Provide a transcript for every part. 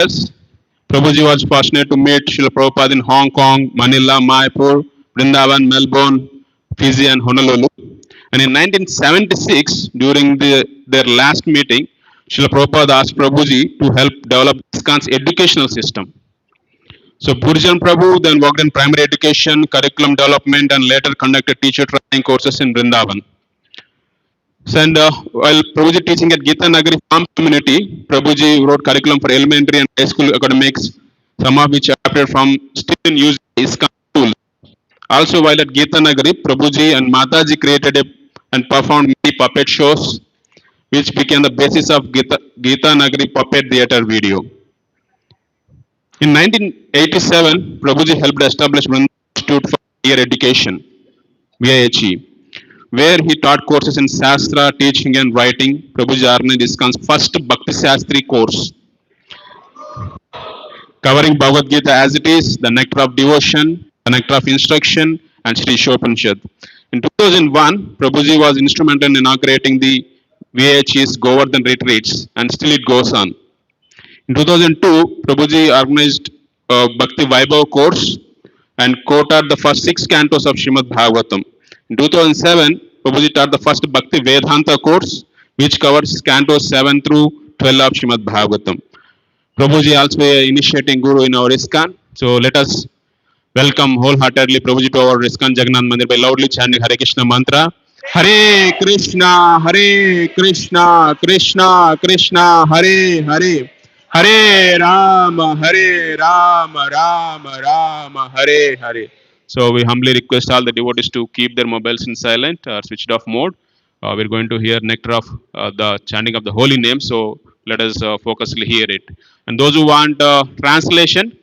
years, Prabhuji was fortunate to meet Srila Prabhupada in Hong Kong, Manila, Mayapur, Vrindavan, Melbourne, Fiji, and Honolulu. And in 1976, during their last meeting, Srila Prabhupada asked Prabhuji to help develop ISKCON's educational system. So Bhurijan Prabhu then worked in primary education, curriculum development, and later conducted teacher training courses in Vrindavan. And while Prabhuji teaching at Gita Nagari farm community, Prabhuji wrote curriculum for elementary and high school academics, some of which appeared from still in use ISKCON school. Also, while at Gita Nagari, Prabhuji and Mataji created and performed many puppet shows, which became the basis of Gita Nagari puppet theatre video. In 1987, Prabhuji helped establish Vrindavan Institute for Higher Education, VIHE, where he taught courses in Shastra, teaching and writing. Prabhuji organized ISKCON's first Bhakti Shastri course, covering Bhagavad Gita as it is, the nectar of devotion, the nectar of instruction, and Sri Shopanishad. In 2001, Prabhuji was instrumental in inaugurating the VIHE's Govardhan retreats, and still it goes on. In 2002, Prabhuji organized a Bhakti Vaibhav course and co-taught the first 6 cantos of Srimad Bhagavatam. In 2007, Prabhuji taught the first Bhakti Vedanta course, which covers cantos 7 through 12 of Srimad Bhagavatam. Prabhuji also initiating Guru in our ISKCON. So let us welcome wholeheartedly Prabhuji to our ISKCON Jagannath Mandir by loudly chanting Hare Krishna mantra. Hare Krishna, Hare Krishna, Krishna Krishna, Hare Hare. Hare Rama, Hare Rama, Rama Rama, Hare Hare. So we humbly request all the devotees to keep their mobiles in silent or switched off mode. We're going to hear nectar of the chanting of the holy name. So let us focusly hear it. And those who want translation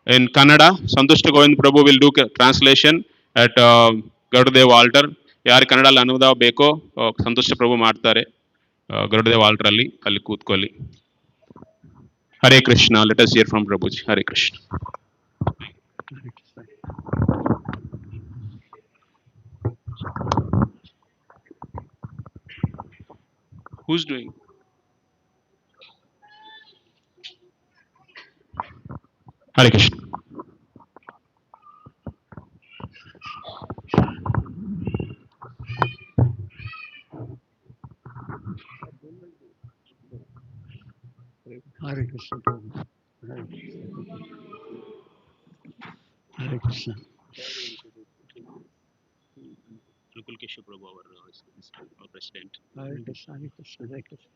in Kannada, Santushta Govind Prabhu will do translation at Garudev altar. ಯಾರು ಕನ್ನಡಲ್ಲಿ ಅನುವಾದ ಬೇಕೋ ಸಂತೋಷ ಪ್ರಭು ಮಾಡ್ತಾರೆ ಗರುಡದೇವ alter ಅಲ್ಲಿ ಕೂತ್ಕೊಳ್ಳಿ. Hare Krishna. Let us hear from Prabhuji. Hare Krishna. Who's doing? Hare Krishna. Hare Krishna Prabhu. Hare Krishna. Keshav Prabhu, our president. Hare Krishna, Hare Krishna, Hare Krishna.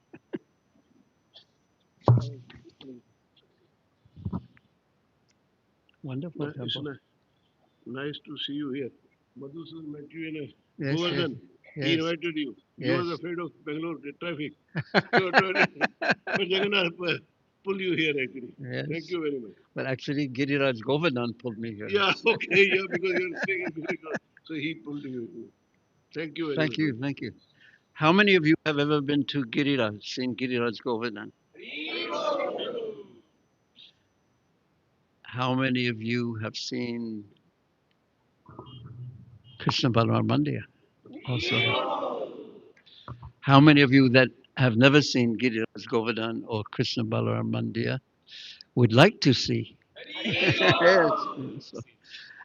Wonderful. Nice to see you here. Madhusudan met you in a Yes, Govardhan. yes. He invited you. You Yes. was afraid of Bangalore traffic. But Jagannath pulled you here actually. Yes. Thank you very much. But actually, Giriraj Govardhan pulled me here. Yeah, okay, yeah, because you're speaking very good. So he pulled you. Thank you very much. Thank you, thank you. How many of you have ever been to Giriraj, seen Giriraj Govardhan? How many of you have seen Krishna Balaram Mandir? Also. How many of you that have never seen Giriraj Govardhan or Krishna Balaram Mandir would like to see? Yes.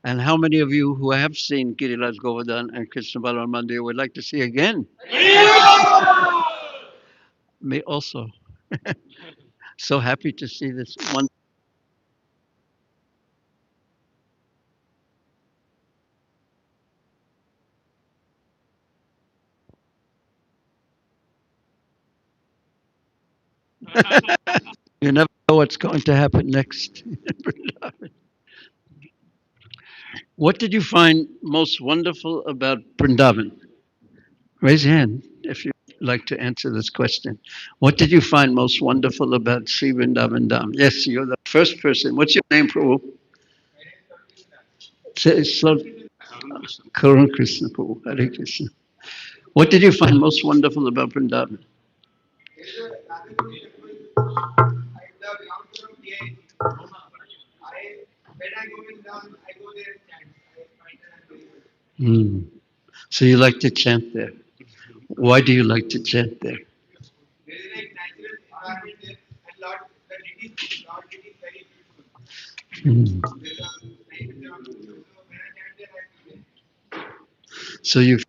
And how many of you who have seen Giriraj Govardhan and Krishna Balaram Mandir would like to see again? Me also. So happy to see this one. You never know what's going to happen next. What did you find most wonderful about Vrindavan? Raise your hand if you'd like to answer this question. What did you find most wonderful about Sri Vrindavan Dham? Yes, you're the first person. What's your name, Prabhu? Say slow. Karan Krishna, Prabhu. Hare Krishna. What did you find most wonderful about Vrindavan? So you like to chant there. Why do you like to chant there? Mm. So you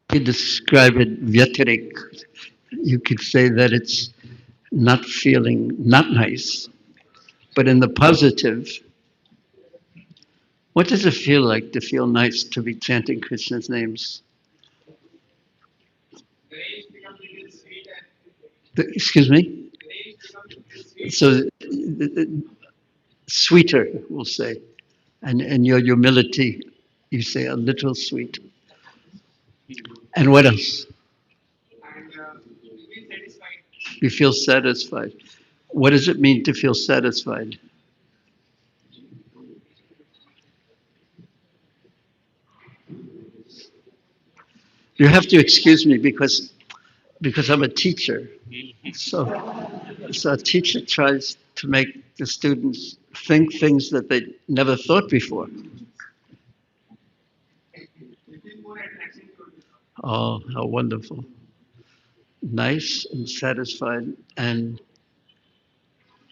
could describe it vyatirik. You could say that it's not feeling not nice, but in the positive, what does it feel like to feel nice to be chanting Krishna's names? Excuse me? So sweeter, we'll say. And your humility, you say a little sweet. And what else? You feel satisfied. What does it mean to feel satisfied? You have to excuse me because I'm a teacher. So so a teacher tries to make the students think things that they never thought before. Oh, how wonderful. Nice and satisfied, and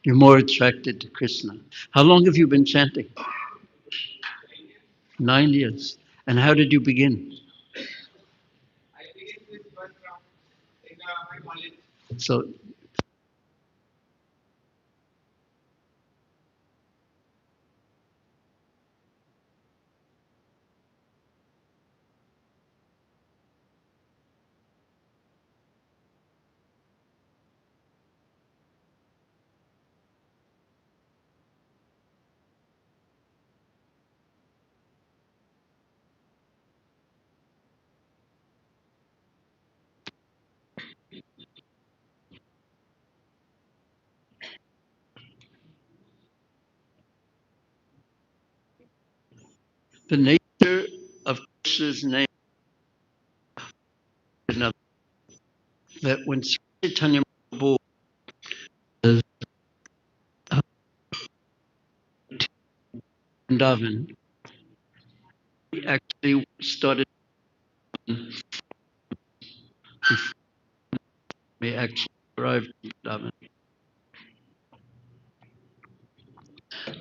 you're more attracted to Krishna. How long have you been chanting? 9 years. And how did you begin? So the nature of Krishna's name is another, that when Sri Chaitanya Prabhu was Vrindavan, he actually started before he actually arrived in Vrindavan.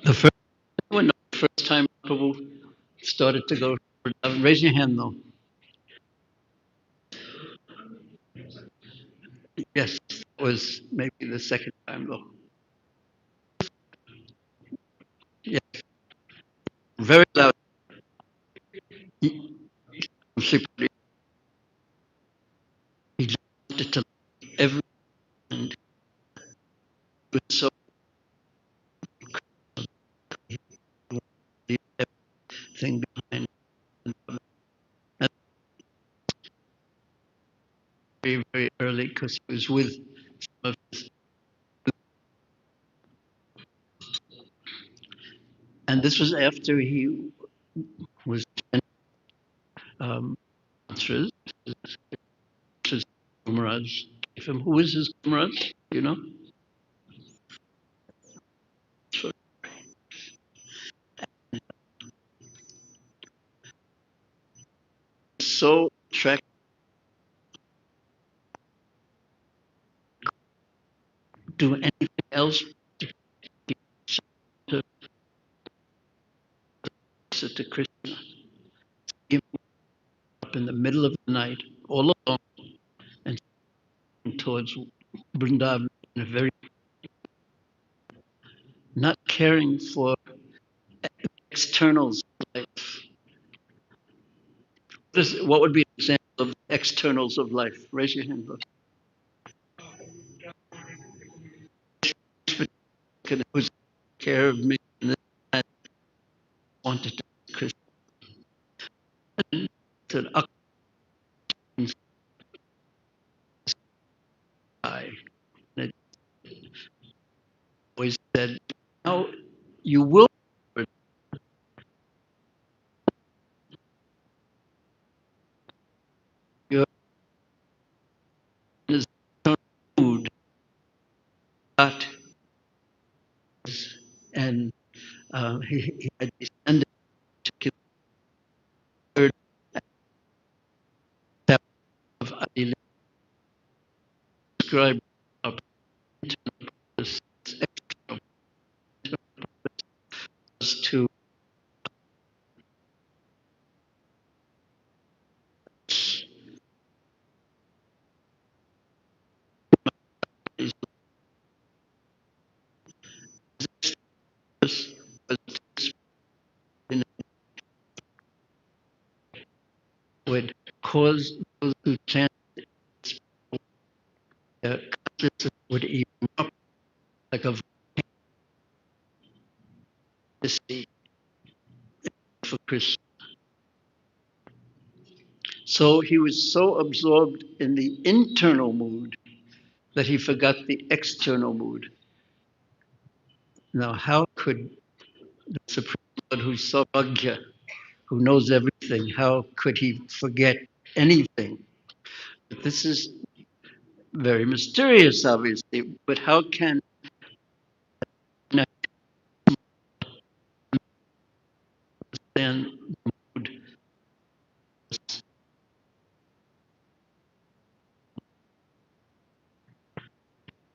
The first, when the first time Prabhu started to go to Vrindavan, raise your hand though. Yes, it was maybe the second time though. Yeah, very loud. He, he wanted to every and was so the everything behind and very, very early because he was with some of his, and this was after he was um, mantras. His Maharaj gave him. Who is his Maharaj? You know? So, so attracted to anything else to, to Krishna. He up in the middle of the night, all alone, and towards Vrindavan in a very not caring for externals of life. What would be an example of externals of life? Raise your hand. Who's care of me and I wanted to Krishna. Said, I always said, no, you will. Your is He had descended to third step of Adilin, described our internal purpose, external purpose to would cause those who chant their consciousness would erupt like a sea for Krishna. So he was so absorbed in the internal mood that he forgot the external mood. Now, how could the Supreme Lord, who's Sarvagya, who knows everything, how could he forget anything? But this is very mysterious, obviously. But how can one understand the mood?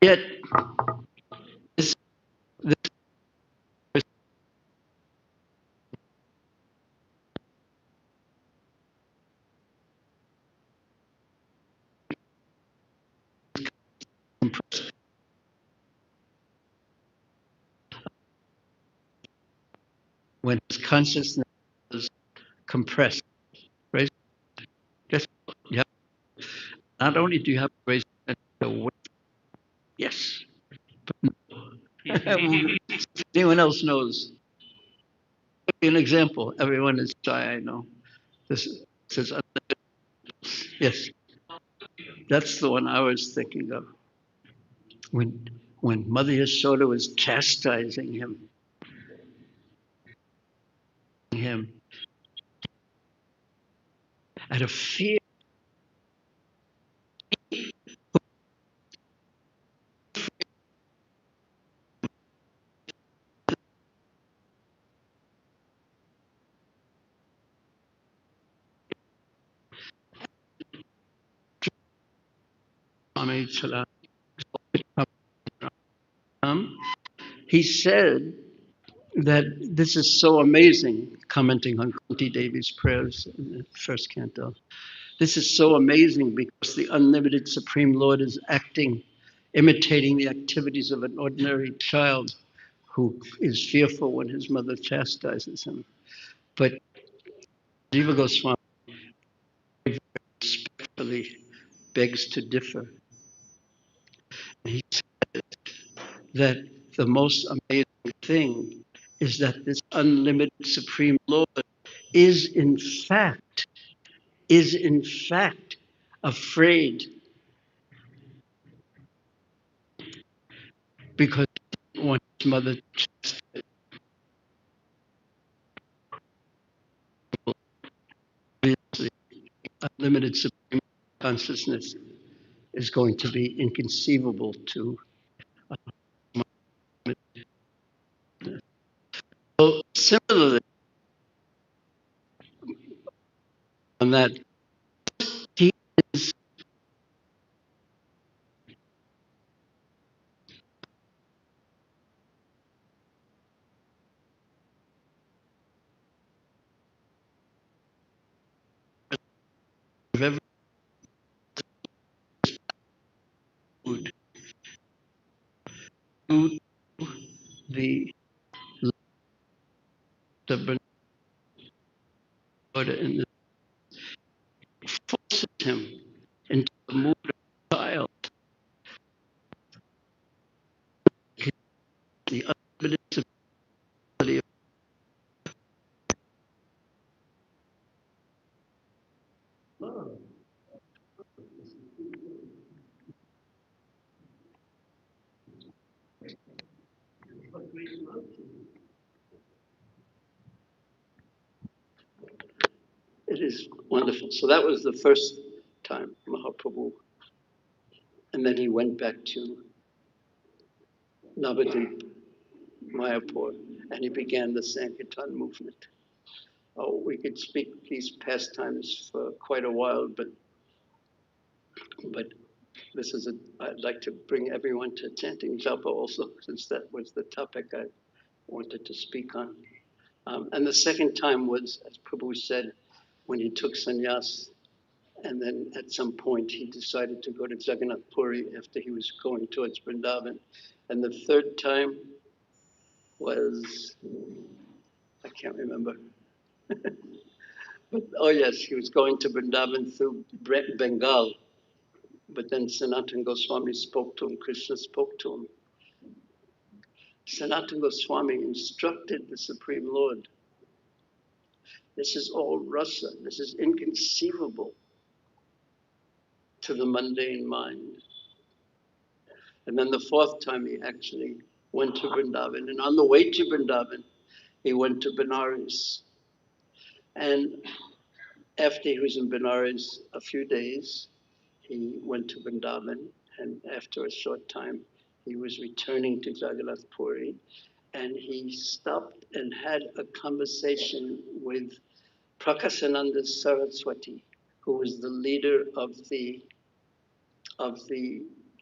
Yet, this when his consciousness is compressed, right? Guess yeah. Not only do you have to raise yes. Anyone else knows? An example. Everyone is shy. I know. This says yes. That's the one I was thinking of. When Mother Yashoda was chastising him out of fear. He said that this is so amazing, commenting on Kunti Devi's prayers in the first canto. This is so amazing because the unlimited Supreme Lord is acting, imitating the activities of an ordinary child who is fearful when his mother chastises him. But Jiva Goswami respectfully begs to differ. He said that the most amazing thing is that this unlimited Supreme Lord is in fact afraid because he didn't want his mother obviously unlimited supreme consciousness is going to be inconceivable to so similarly on that he is very good to the stubborn order and forces him into the mood of a child. The unlimited ability of it is wonderful. So that was the first time Mahaprabhu, and then he went back to Navadvip, Mayapur. and he began the Sankirtan movement. Oh, we could speak these pastimes for quite a while, but this is I'd like to bring everyone to chanting japa also, since that was the topic I wanted to speak on. And the second time was, as Prabhu said, when he took sannyas, and then at some point he decided to go to Jagannath Puri after he was going towards Vrindavan. And the third time was, I can't remember. But oh yes, he was going to Vrindavan through Bengal. But then Sanatana Goswami spoke to him, Krishna spoke to him. Sanatana Goswami instructed the Supreme Lord, this is all rasa, this is inconceivable to the mundane mind. And then the fourth time he actually went to Vrindavan. And on the way to Vrindavan, he went to Benares. And after he was in Benares a few days, he went to Vrindavan. And after a short time, he was returning to Jagannath Puri. And he stopped and had a conversation with Prakasananda Saraswati, who was the leader of the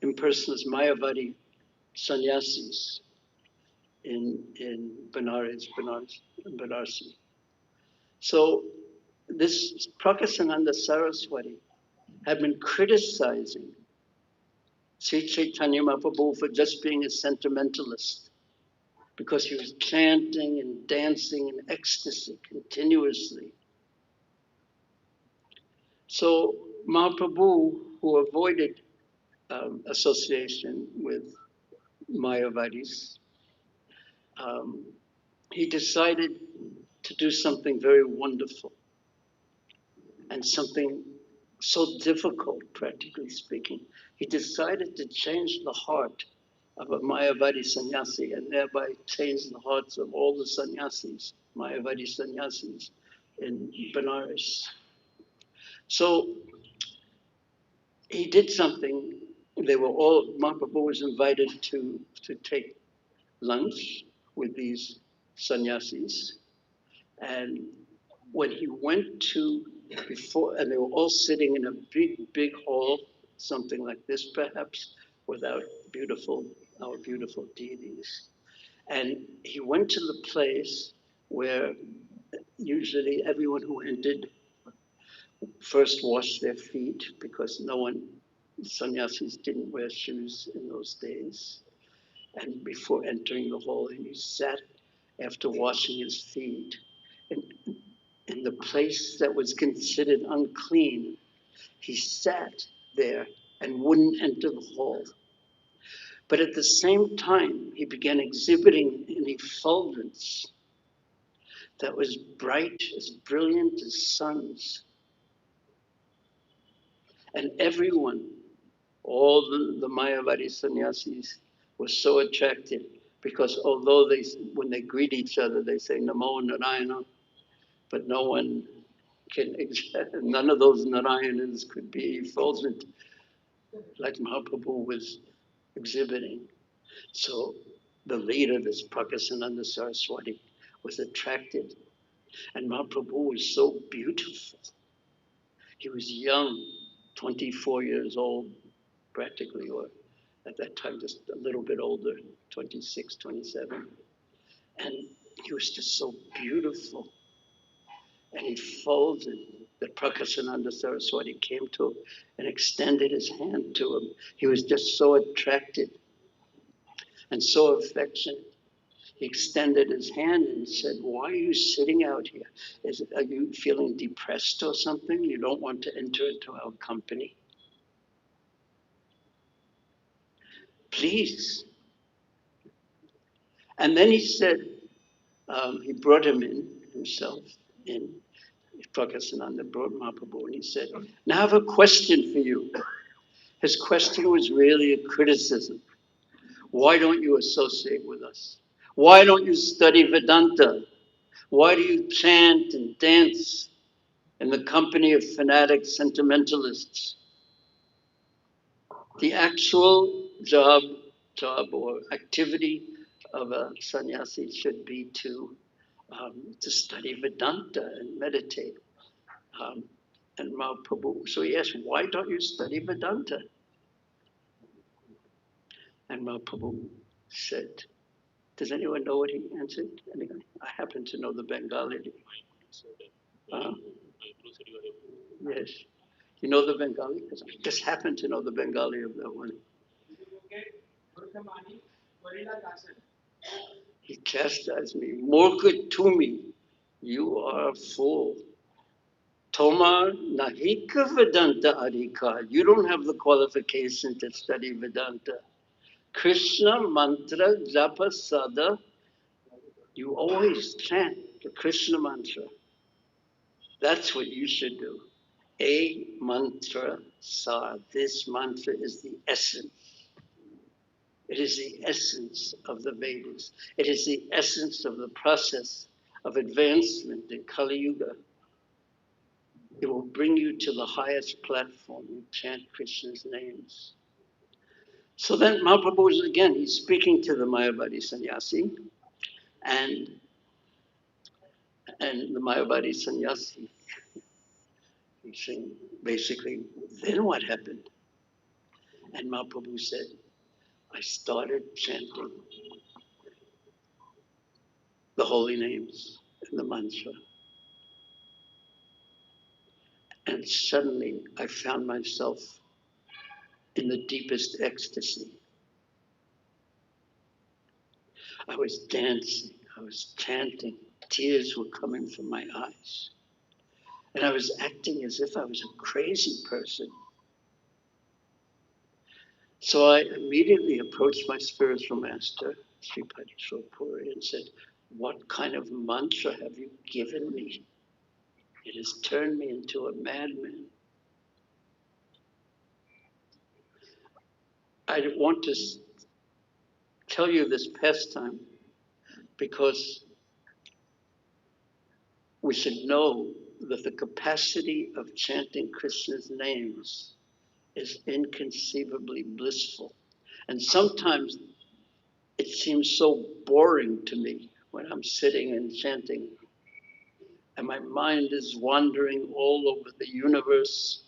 impersonalist Mayavadi sannyasis in Banarsi. So this Prakasananda Saraswati had been criticizing Sri Chaitanya Mahaprabhu for just being a sentimentalist, because he was chanting and dancing in ecstasy continuously. So Mahaprabhu, who avoided association with Mayavadis, he decided to do something very wonderful and something so difficult, practically speaking. He decided to change the heart of a Mayavadi sannyasi and thereby change the hearts of all the sannyasis, Mayavadi sannyasis in Benares. So he did something. They were all, Mahaprabhu was invited to take lunch with these sannyasis. And when he went to, before, and they were all sitting in a big hall, something like this perhaps, with our beautiful deities. And he went to the place where usually everyone who entered first washed their feet, because no one, sannyasis didn't wear shoes in those days. And before entering the hall, he sat after washing his feet in the place that was considered unclean. He sat there and wouldn't enter the hall. But at the same time, he began exhibiting an effulgence that was bright, as brilliant as suns. And everyone, all the Mayavadi sannyasis, were so attracted, because although they, when they greet each other, they say Namo Narayana, but no one can, none of those Narayanas could be effulgent like Mahaprabhu was exhibiting. So the leader, this Prakasananda Saraswati, was attracted. And Mahaprabhu was so beautiful. He was young, 24 years old, practically, or at that time just a little bit older, 26, 27. And he was just so beautiful. And he folded. The Prakasananda Saraswati came to him and extended his hand to him. He was just so attracted and so affectionate. He extended his hand and said, why are you sitting out here? Are you feeling depressed or something? You don't want to enter into our company? Please. And then he said, he brought him in himself, in Prakasananda brought Mahaprabhu, and he said, now I have a question for you. His question was really a criticism. Why don't you associate with us? Why don't you study Vedanta? Why do you chant and dance in the company of fanatic sentimentalists? The actual job or activity of a sannyasi should be to study Vedanta and meditate. And Mahaprabhu, so he asked, why don't you study Vedanta? And Mahaprabhu said, does anyone know what he answered? Anyone? I happen to know the Bengali. Yes. You know the Bengali? Because I just happen to know the Bengali of that one. He chastised me. Murka to me. You are a fool. Tomar Nahika Vedanta Adhikar. You don't have the qualification to study Vedanta. Krishna mantra japa sada. You always chant the Krishna mantra. That's what you should do. A mantra sa. This mantra is the essence. It is the essence of the Vedas. It is the essence of the process of advancement in Kali Yuga. It will bring you to the highest platform. You chant Krishna's names. So then Mahaprabhu is again, he's speaking to the Mayavadi sannyasi, and the Mayavadi sannyasi, he's saying, basically, then what happened? And Mahaprabhu said, I started chanting the holy names and the mantra. And suddenly I found myself in the deepest ecstasy. I was dancing, I was chanting, tears were coming from my eyes. And I was acting as if I was a crazy person. So I immediately approached my spiritual master, Sripati Sripuri, and said, what kind of mantra have you given me? It has turned me into a madman. I want to tell you this pastime because we should know that the capacity of chanting Krishna's names is inconceivably blissful. And sometimes it seems so boring to me when I'm sitting and chanting, and my mind is wandering all over the universe.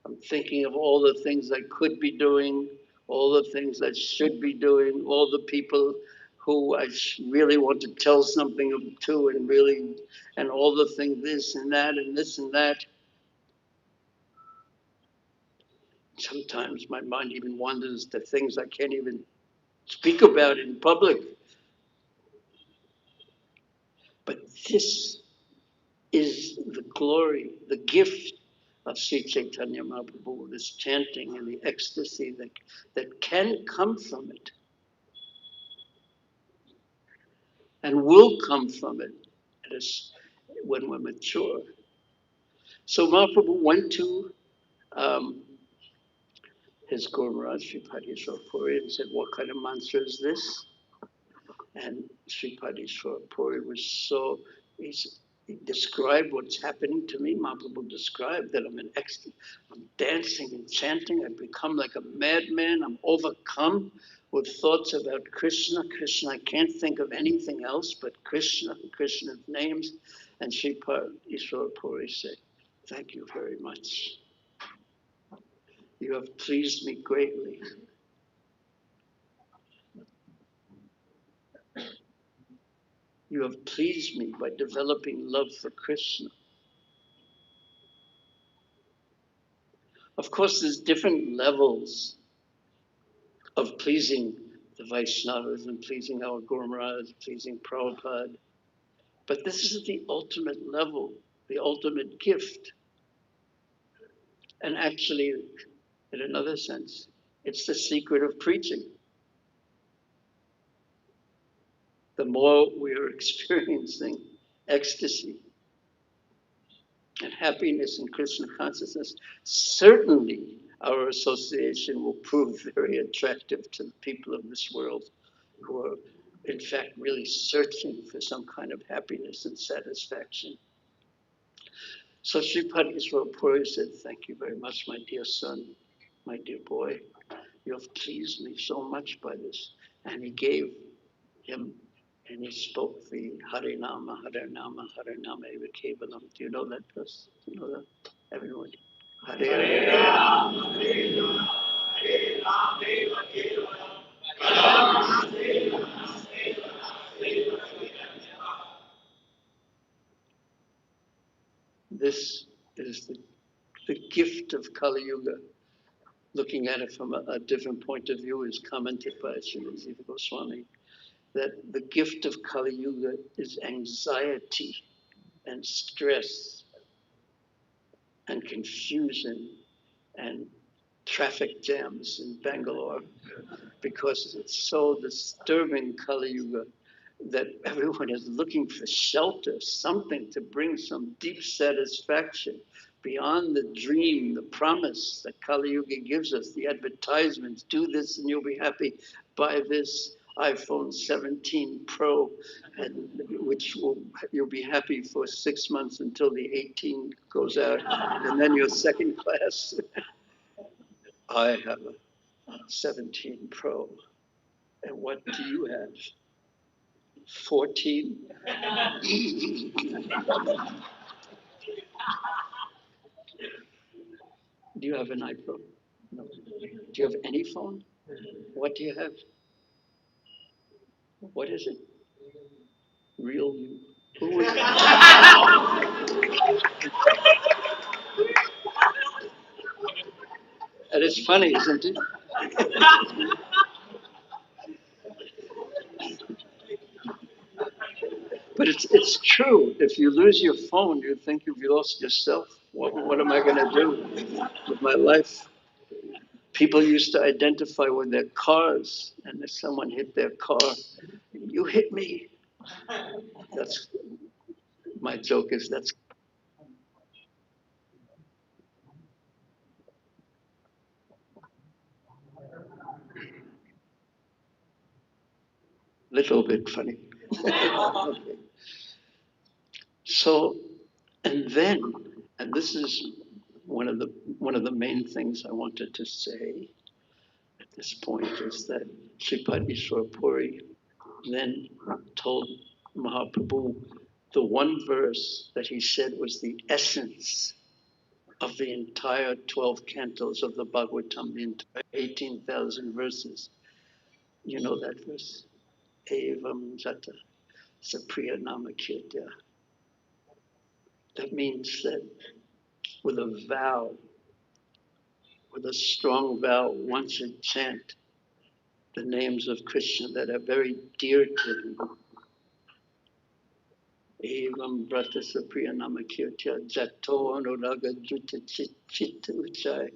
I'm thinking of all the things I could be doing, all the things I should be doing, all the people who I really want to tell something to, and all the things, this and that, and this and that. Sometimes my mind even wanders to things I can't even speak about in public. But this is the glory, the gift of Sri Chaitanya Mahaprabhu, this chanting and the ecstasy that can come from it and will come from it when we're mature. So Mahaprabhu went to his Guru Maharaj, Sripati Puri, and said, what kind of mantra is this? And Sripati Puri was so, he described what's happening to me. Mahaprabhu described that I'm in ecstasy. I'm dancing and chanting. I've become like a madman. I'm overcome with thoughts about Krishna. Krishna, I can't think of anything else but Krishna, Krishna's names. And Sripati Puri said, thank you very much. You have pleased me greatly. You have pleased me by developing love for Krishna. Of course, there's different levels of pleasing the Vaishnavas and pleasing our Guru Maharaj, pleasing Prabhupada. But this is the ultimate level, the ultimate gift. And actually, in another sense, it's the secret of preaching. The more we are experiencing ecstasy and happiness in Krishna consciousness, certainly our association will prove very attractive to the people of this world who are, in fact, really searching for some kind of happiness and satisfaction. So Sripati Puri said, thank you very much, my dear son, my dear boy. You have pleased me so much by this. And he gave him, and he spoke the Harinama, Harinama, Harinama Eva Kevalam. Do you know that verse? Do you know that? Everyone. Harinama. This is the gift of Kali Yuga. Looking at it from a different point of view is commented by Srimad Jiva Goswami, that the gift of Kali Yuga is anxiety and stress and confusion and traffic jams in Bangalore, because it's so disturbing, Kali Yuga, that everyone is looking for shelter, something to bring some deep satisfaction beyond the dream, the promise that Kali Yuga gives us, the advertisements, do this and you'll be happy, buy this iPhone 17 Pro, and which you'll be happy for 6 months until the 18 goes out, and then you're second class. I have a 17 Pro, and what do you have? 14? Do you have an iPhone? No. Do you have any phone? What do you have? What is it? Real you. Who would- And it's funny, isn't it? But it's true. If you lose your phone, you think you've lost yourself. What am I going to do with my life? People used to identify with their cars, and if someone hit their car, you hit me. That's my joke is that's a little bit funny. Okay. So, and then, and this is one of the main things I wanted to say at this point is that Sripad Ishwar Puri then told Mahaprabhu the one verse that he said was the essence of the entire 12 cantos of the Bhagavatam, the entire 18,000 verses. You know that verse? Evam Jata Sapriya Namakirtya. That means that with a vow, with a strong vow, one should chant the names of Krishna that are very dear to him. Evam Brata Sapriya Namakirtya Jato Anuraga Juta Chit Uchai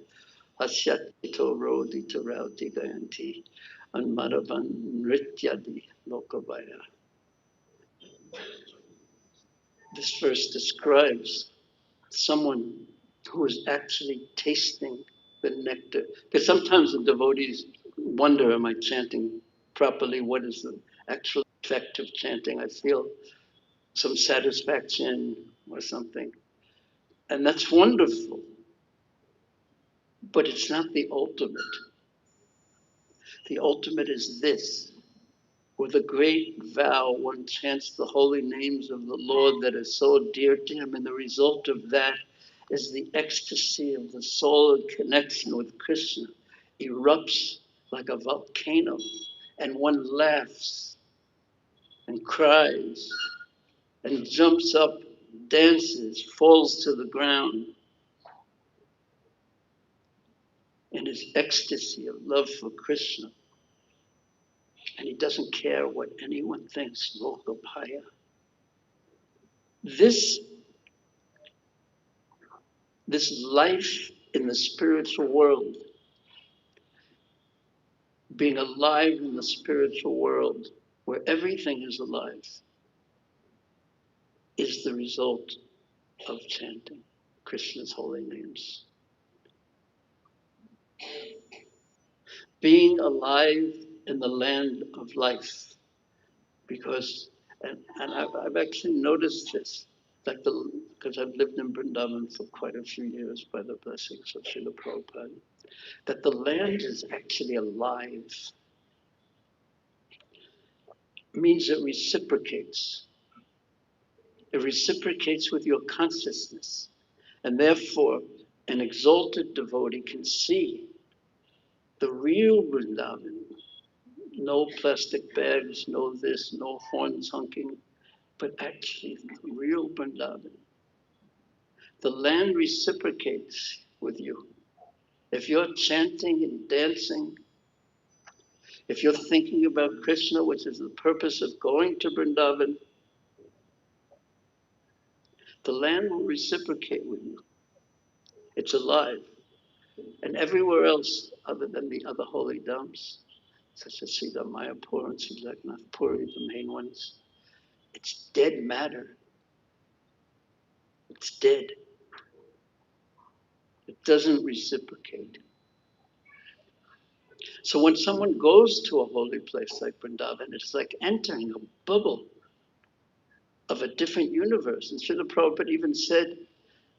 Hasyatito Rodita Rauti Gayanti Anmaravan Nrityadi Lokavaya. This verse describes someone who is actually tasting the nectar. Because sometimes the devotees wonder, am I chanting properly? What is the actual effect of chanting? I feel some satisfaction or something. And that's wonderful. But it's not the ultimate. The ultimate is this. With a great vow, one chants the holy names of the Lord that are so dear to him, and the result of that is the ecstasy of the soul in connection with Krishna erupts like a volcano, and one laughs and cries and jumps up, dances, falls to the ground in his ecstasy of love for Krishna. And he doesn't care what anyone thinks, Lokapaya. This life in the spiritual world, being alive in the spiritual world where everything is alive, is the result of chanting Krishna's holy names. Being alive in the land of life, because, and I've actually noticed this, like because I've lived in Vrindavan for quite a few years by the blessings of Srila Prabhupada, that the land is actually alive. means it reciprocates. It reciprocates with your consciousness. And therefore, an exalted devotee can see the real Vrindavan. No plastic bags, no this, no horns honking, but actually the real Vrindavan. The land reciprocates with you. If you're chanting and dancing, if you're thinking about Krishna, which is the purpose of going to Vrindavan, the land will reciprocate with you. It's alive. And everywhere else, other than the other holy dumps, such as Sridhar Mayapur and Sri Raghunath Puri, the main ones, it's dead matter. It's dead. It doesn't reciprocate. So when someone goes to a holy place like Vrindavan, it's like entering a bubble of a different universe. And Srila Prabhupada even said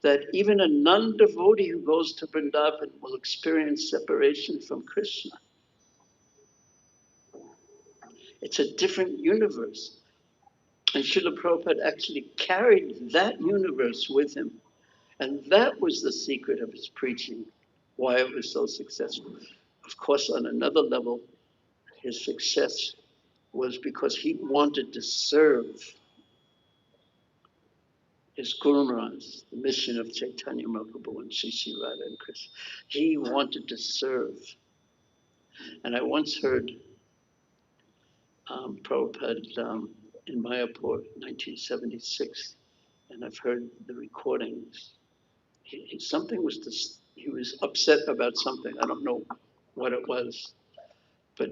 that even a non-devotee who goes to Vrindavan will experience separation from Krishna. It's a different universe. And Srila Prabhupada actually carried that universe with him. And that was the secret of his preaching, why it was so successful. Of course, on another level, his success was because he wanted to serve his Guru Maharaj, the mission of Chaitanya Mahaprabhu and Sri Sri Radha and Krishna. He wanted to serve. And I once heard Prabhupada in Mayapur, 1976, and I've heard the recordings. Something was he was upset about something. I don't know what it was, but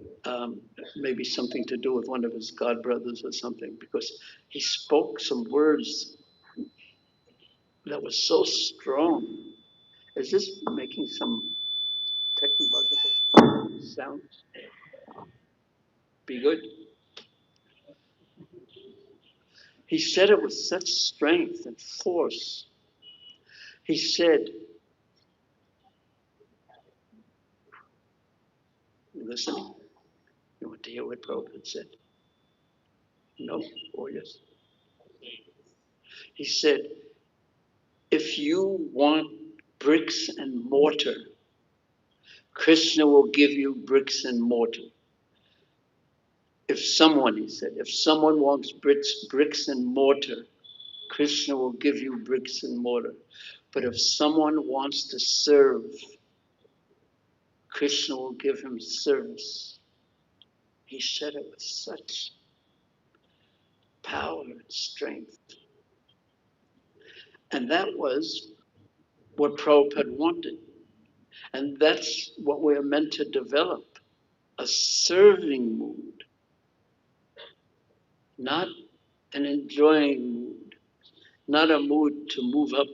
maybe something to do with one of his god brothers or something, because he spoke some words that was so strong. Is this making some technological sound? Be good. He said it with such strength and force. He said, you listening? You want to hear what Prabhupada said? No or yes? He said, if you want bricks and mortar, Krishna will give you bricks and mortar. If someone, he said, if someone wants bricks and mortar, Krishna will give you bricks and mortar. But if someone wants to serve, Krishna will give him service. He said it with such power and strength. And that was what Prabhupada wanted. And that's what we're meant to develop, a serving mood, not an enjoying mood, not a mood to move up,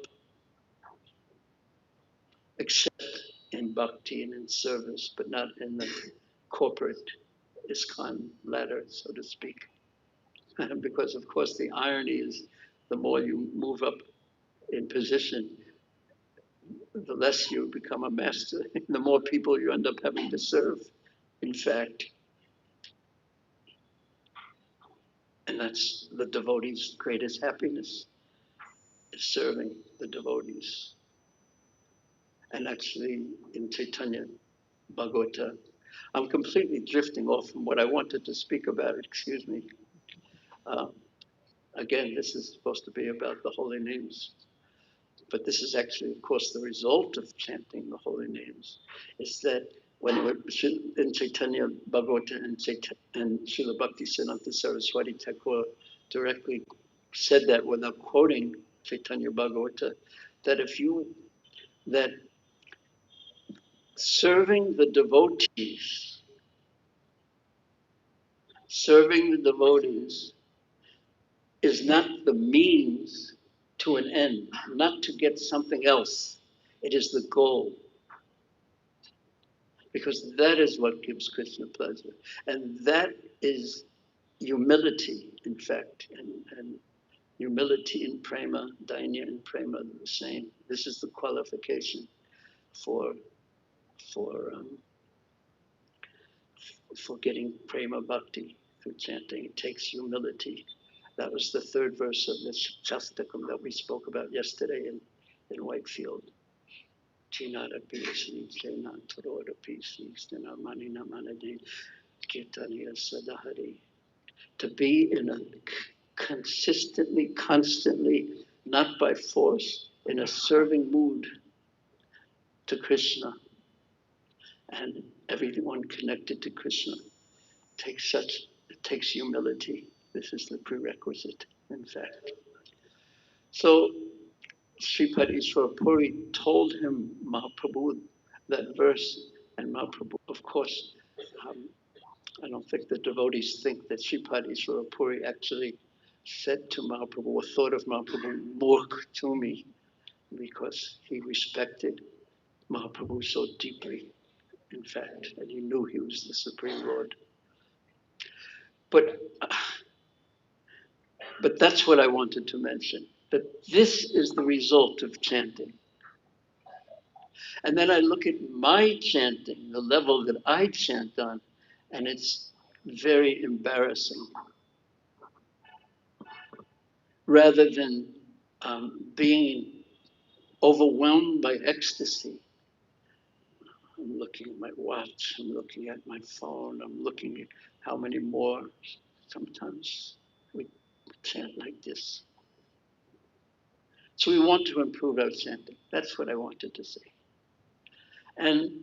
except in bhakti and in service, but not in the corporate ISKCON ladder, so to speak. Because, of course, the irony is the more you move up in position, the less you become a master, the more people you end up having to serve, in fact. And that's the devotee's greatest happiness, is serving the devotees. And actually, in Chaitanya Bhagavata, I'm completely drifting off from what I wanted to speak about, excuse me. Uh, Again, this is supposed to be about the holy names, but this is actually, of course, the result of chanting the holy names, is that when we're in Chaitanya Bhagavata and Srila Bhakti Siddhanta Saraswati Thakur directly said that without quoting Chaitanya Bhagavata, that that serving the devotees, serving the devotees is not the means to an end, not to get something else. It is the goal. Because that is what gives Krishna pleasure. And that is humility, in fact. And humility in prema, dainya in prema, are the same. This is the qualification for for um, for getting prema bhakti through chanting. It takes humility. That was the third verse of this Shastakam that we spoke about yesterday in Whitefield. Chinara Pisni, Chena Toroda Pisni, Stena Manina Manade, Kirtaniya Sadahari. To be in a consistently, constantly, not by force, in a serving mood to Krishna and everyone connected to Krishna. It takes humility. This is the prerequisite, in fact. So Sripad Ishwar Puri told him, Mahaprabhu, that verse, and Mahaprabhu, of course, I don't think the devotees think that Sripad Ishwar Puri actually said to Mahaprabhu or thought of Mahaprabhu, Murk to me, because he respected Mahaprabhu so deeply, in fact, and he knew he was the Supreme Lord. But that's what I wanted to mention, that this is the result of chanting. And then I look at my chanting, the level that I chant on, and it's very embarrassing. Rather than being overwhelmed by ecstasy, I'm looking at my watch, I'm looking at my phone, I'm looking at how many more. Sometimes we chant like this. So we want to improve our chanting. That's what I wanted to say. And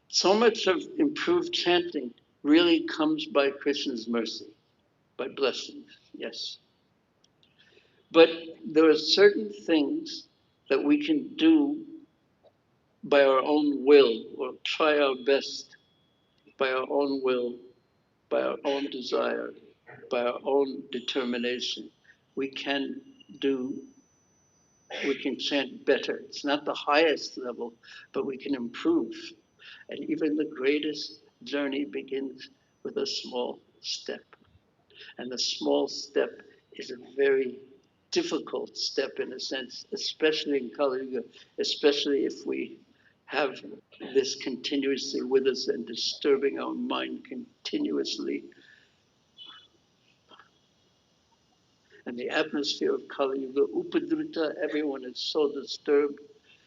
so much of improved chanting really comes by Krishna's mercy, by blessings, yes. But there are certain things that we can do by our own will, or try our best by our own will, by our own desire, by our own determination. We can chant better. It's not the highest level, but we can improve. And even the greatest journey begins with a small step. And the small step is a very difficult step in a sense, especially in Kali Yuga, especially if we have this continuously with us and disturbing our mind continuously. And the atmosphere of Kali Yuga, Upadrita, everyone is so disturbed.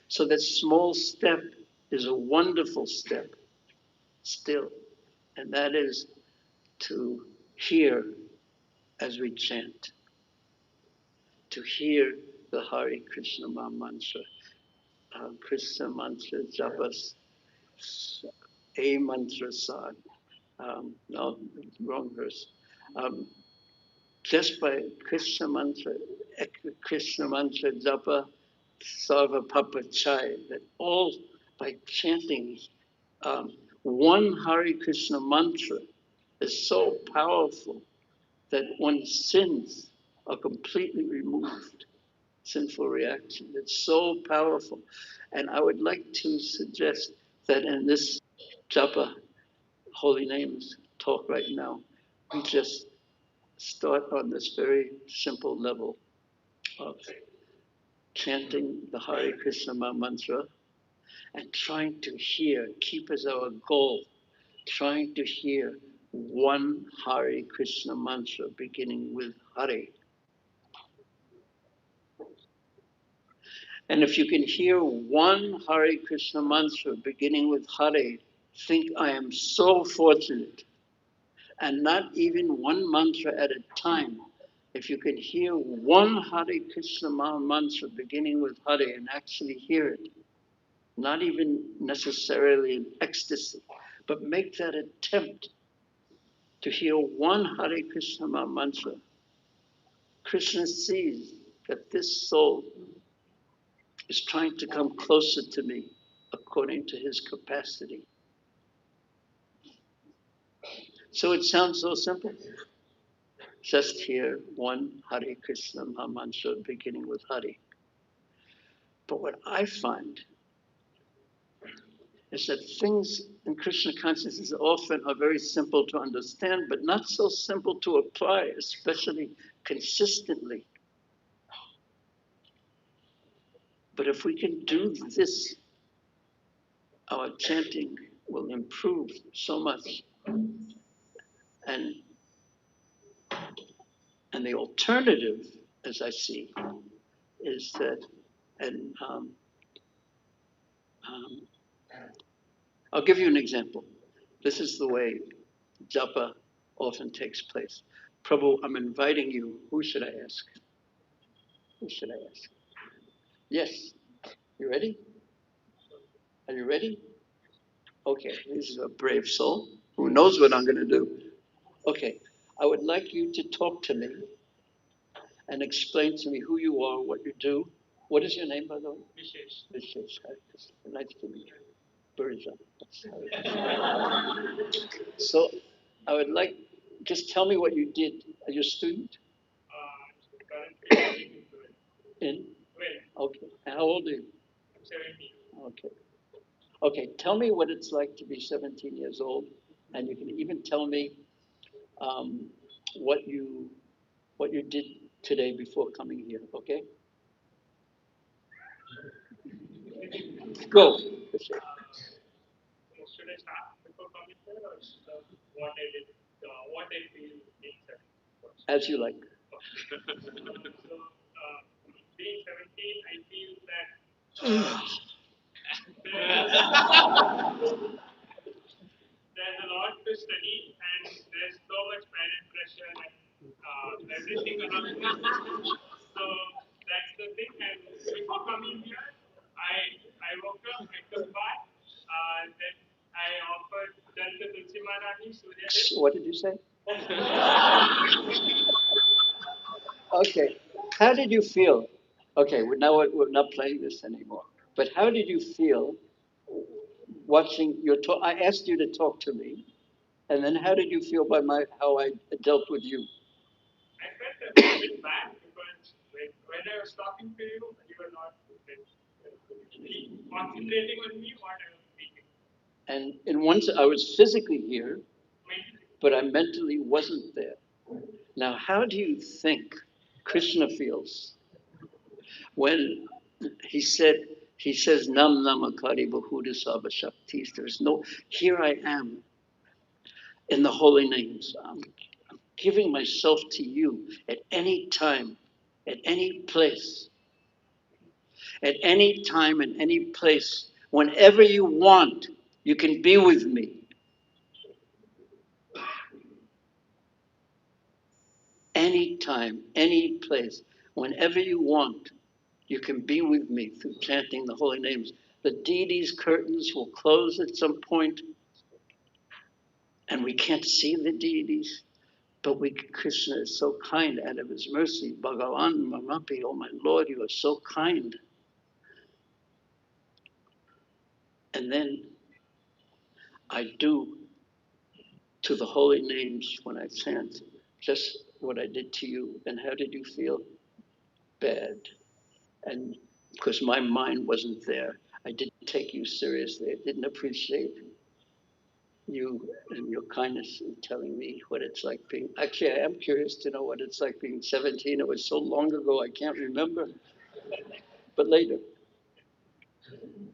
So that small step is a wonderful step still. And that is to hear as we chant, to hear the Hare Krishna Maha Mantra, Krishna Mantra Japas, a mantra sad. No, wrong verse. Just by Krishna Mantra Japa, Sarva Papa Chai, that all by chanting one Hare Krishna mantra is so powerful that one's sins are completely removed. Sinful reaction. It's so powerful. And I would like to suggest that in this japa, holy names talk right now, we just start on this very simple level of chanting the Hare Krishna mantra and trying to hear, keep as our goal, trying to hear one Hare Krishna mantra beginning with Hare. And if you can hear one Hare Krishna mantra beginning with Hare, think I am so fortunate. And not even one mantra at a time. If you can hear one Hare Krishna mantra beginning with Hare and actually hear it, not even necessarily in ecstasy, but make that attempt to hear one Hare Krishna mantra. Krishna sees that this soul is trying to come closer to me according to his capacity. So it sounds so simple. Just hear one Hare Krishna mantra beginning with Hare. But what I find is that things in Krishna consciousness often are very simple to understand, but not so simple to apply, especially consistently. But if we can do this, our chanting will improve so much. And And the alternative, as I see, is that, and um, I'll give you an example. This is the way japa often takes place. Prabhu, I'm inviting you. Who should I ask? Who should I ask? Yes. You ready? Are you ready? Okay, this is a brave soul who knows what I'm going to do. Okay, I would like you to talk to me and explain to me who you are, what you do. What is your name, by the way? Vishesh. Vishesh. Nice to meet you. Bhurijan. So I would like, just tell me what you did. Are you a student? Currently in 12. Okay. And how old are you? 17. Okay. Okay, tell me what it's like to be 17 years old, and you can even tell me um, what you what you did today before coming here. Okay, go. Should I start before coming here or what I did, what I feel being 17? As you like. So, being 17, I feel that there's a lot to study and there's so much parent pressure and everything around me. So that's the thing. And before coming here, I woke up, I took bath, then I offered Danta Tulsi Maharani, Surya Dev. What did you say? Okay, how did you feel? Okay, we're not playing this anymore. But how did you feel watching your talk? I asked you to talk to me, and then how did you feel by how I dealt with you? I felt a bit bad because when I was talking to you, you were not concentrating on me what I was speaking. And in once I was physically here, but I mentally wasn't there. Now, how do you think Krishna feels when he says Nam Namakari Bahuda Sava Shaktis? There's no, here I am in the holy names. I'm giving myself to you at any time, at any place, at any time and any place, whenever you want, you can be with me. Any time, any place, whenever you want, you can be with me through chanting the holy names. The deity's curtains will close at some point, and we can't see the deities, but Krishna is so kind out of his mercy. Bhagavan Mamapi, oh my Lord, you are so kind. And then I do to the holy names when I chant just what I did to you. And how did you feel? Bad. And because my mind wasn't there, I didn't take you seriously. I didn't appreciate you and your kindness in telling me what it's like being. Actually, I am curious to know what it's like being 17. It was so long ago, I can't remember. But later.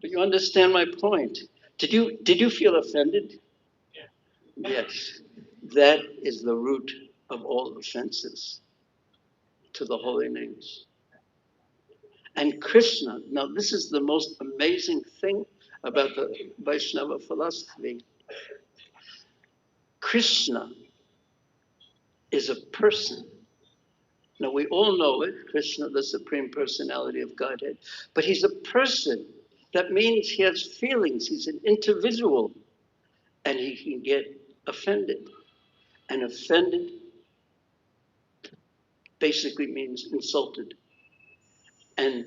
But you understand my point. Did you feel offended? Yeah. Yes. That is the root of all offenses to the holy names. And Krishna, now this is the most amazing thing about the Vaishnava philosophy. Krishna is a person. Now we all know it, Krishna, the Supreme Personality of Godhead, but he's a person. That means he has feelings, he's an individual, and he can get offended. And offended basically means insulted. And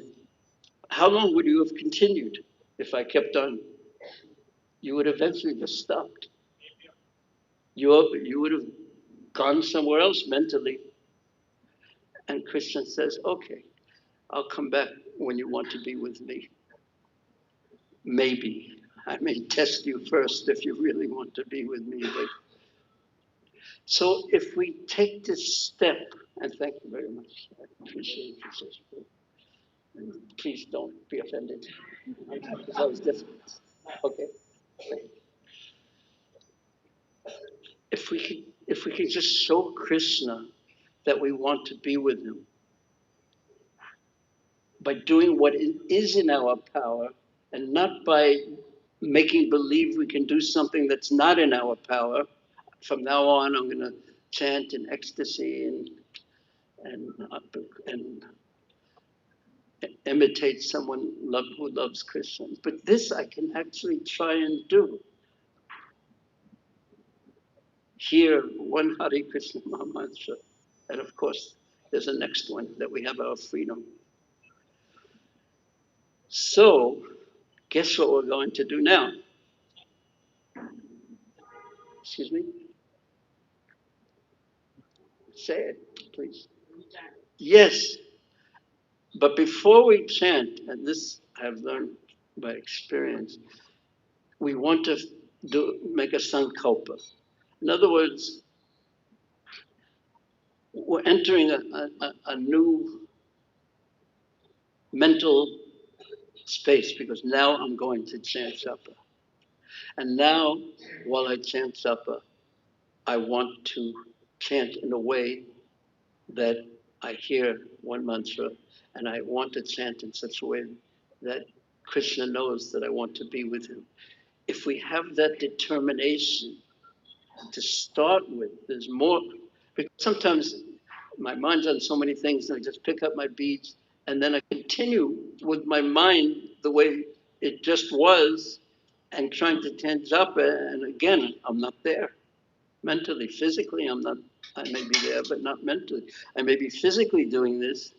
how long would you have continued if I kept on? You would eventually just stopped. You would have gone somewhere else mentally. And Krishna says, okay, I'll come back when you want to be with me. Maybe. I may test you first if you really want to be with me. But so if we take this step, and thank you very much, I appreciate you. Please don't be offended. That was difficult. Okay. If we could just show Krishna that we want to be with him. By doing what is in our power and not by making believe we can do something that's not in our power. From now on, I'm going to chant in ecstasy and imitate someone who loves Krishna. But this I can actually try and do. Here, one Hare Krishna Mahamantra. And of course, there's a next one that we have our freedom. So, guess what we're going to do now? Excuse me? Say it, please. Yes, but before we chant, and this I've learned by experience, we want to make a sankalpa. In other words, we're entering a new mental space because now I'm going to chant japa. And now, while I chant japa, I want to chant in a way that I hear one mantra, and I want to chant in such a way that Krishna knows that I want to be with him. If we have that determination to start with, there's more. Because sometimes my mind's on so many things, and I just pick up my beads, and then I continue with my mind the way it just was, and trying to chant japa, and again, I'm not there. Mentally, physically, I'm not, I may be there, but not mentally. I may be physically doing this,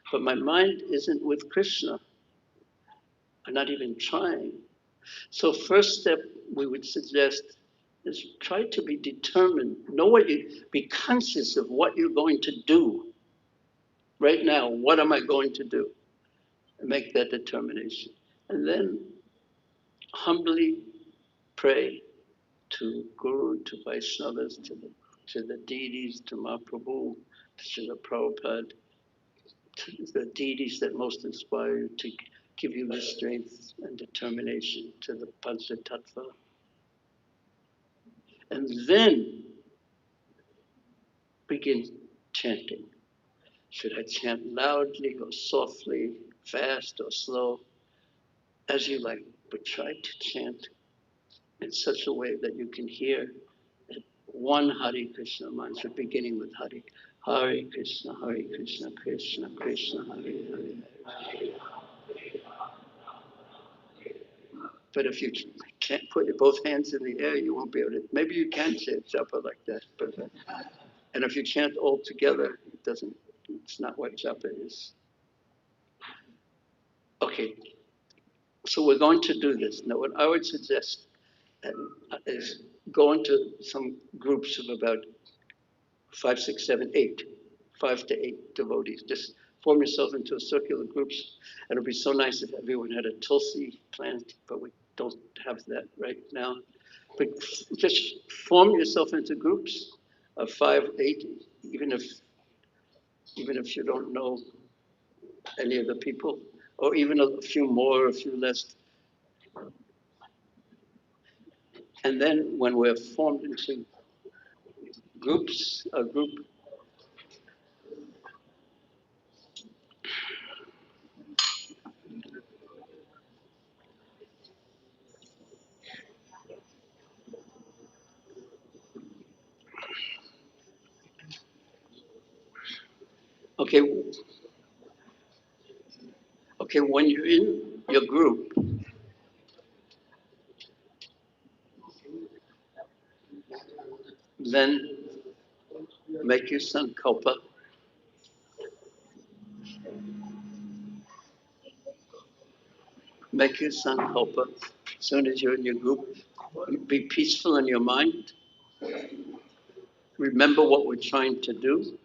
but my mind isn't with Krishna. I'm not even trying. So first step we would suggest is try to be determined. Be conscious of what you're going to do. Right now, what am I going to do? And make that determination. And then humbly pray to Guru, to Vaishnavas, to the deities, to Mahaprabhu, to the Prabhupada, to the deities that most inspire you, to give you the strength and determination, to the Panchatattva. And then begin chanting. Should I chant loudly or softly, fast or slow, as you like, but try to chant in such a way that you can hear that one Hare Krishna mantra beginning with Hare. Hare Krishna, Krishna Krishna, Hare Hare. But if you can't put both hands in the air, you won't be able to. Maybe you can chant japa like that, but and if you chant all together, it doesn't. It's not what japa is. Okay, so we're going to do this. Now, what I would suggest is go into some groups of about 5, 6, 7, 8, 5 to 8 devotees. Just form yourself into a circular groups. And it'd be so nice if everyone had a tulsi plant, but we don't have that right now. But just form yourself into groups of 5, 8, even if you don't know any of the people, or even a few more, a few less. And then when we're formed into groups, a group, okay, when you're in your group, then make your sankalpa. Make your sankalpa. As soon as you're in your group, be peaceful in your mind. Remember what we're trying to do.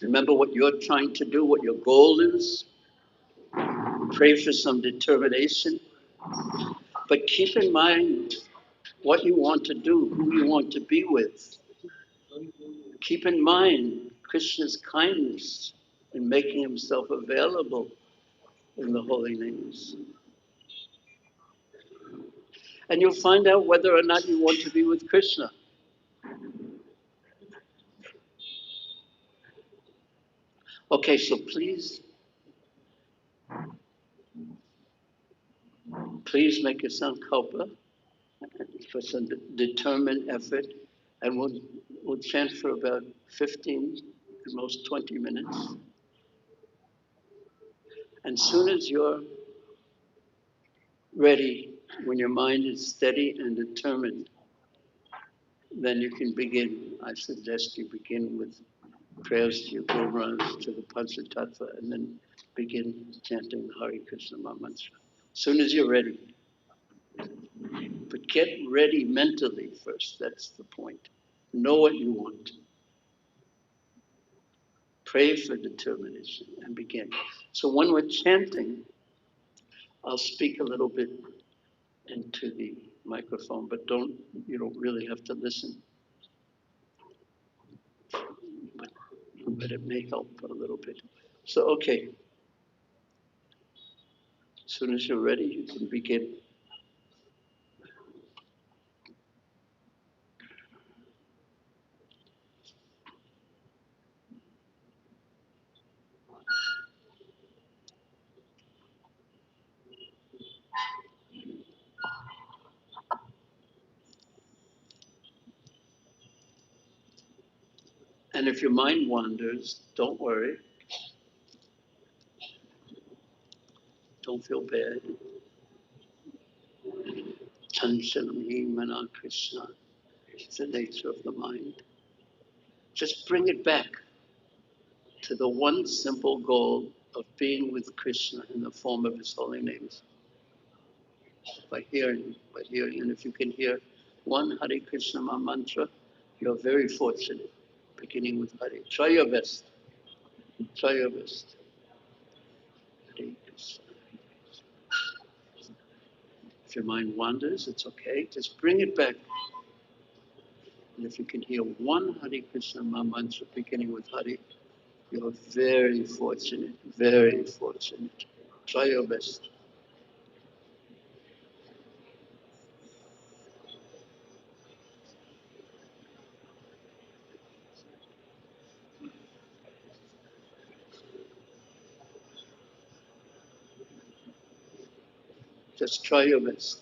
Remember what you're trying to do, what your goal is. Pray for some determination. But keep in mind what you want to do, who you want to be with. Keep in mind Krishna's kindness in making himself available in the holy names. And you'll find out whether or not you want to be with Krishna. Okay, so please make a sankalpa for some determined effort, and we'll chant for about 15, at most 20 minutes. And soon as you're ready, when your mind is steady and determined, then you can begin. I suggest you begin with prayers to your Golries, to the Panchatattva, and then begin chanting Hare Krishna Mantra. As soon as you're ready. But get ready mentally first, that's the point. Know what you want. Pray for determination and begin. So when we're chanting, I'll speak a little bit into the microphone, but you don't really have to listen. But it may help a little bit. So, okay. As soon as you're ready, you can begin. And if your mind wanders, don't worry. Don't feel bad. Chanchalam Mana Krishna. It's the nature of the mind. Just bring it back to the one simple goal of being with Krishna in the form of his holy names. By hearing. And if you can hear one Hare Krishna mantra, you're very fortunate, beginning with Hare. Try your best. Try your best. Hare Krishna. If your mind wanders, it's okay. Just bring it back. And if you can hear one Hare Krishna mantra beginning with Hare, you're very fortunate, very fortunate. Try your best. Just try your best.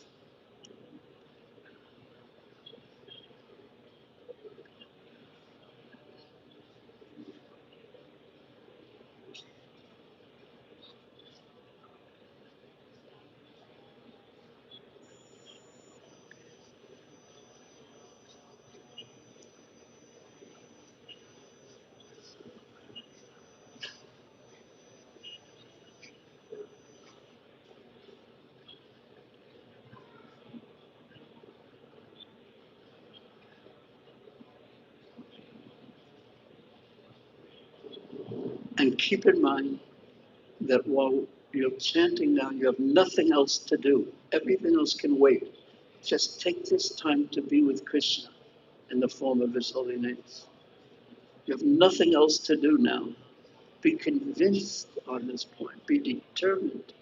And keep in mind that while you're chanting now, you have nothing else to do. Everything else can wait. Just take this time to be with Krishna in the form of his holy names. You have nothing else to do now. Be convinced on this point. Be determined.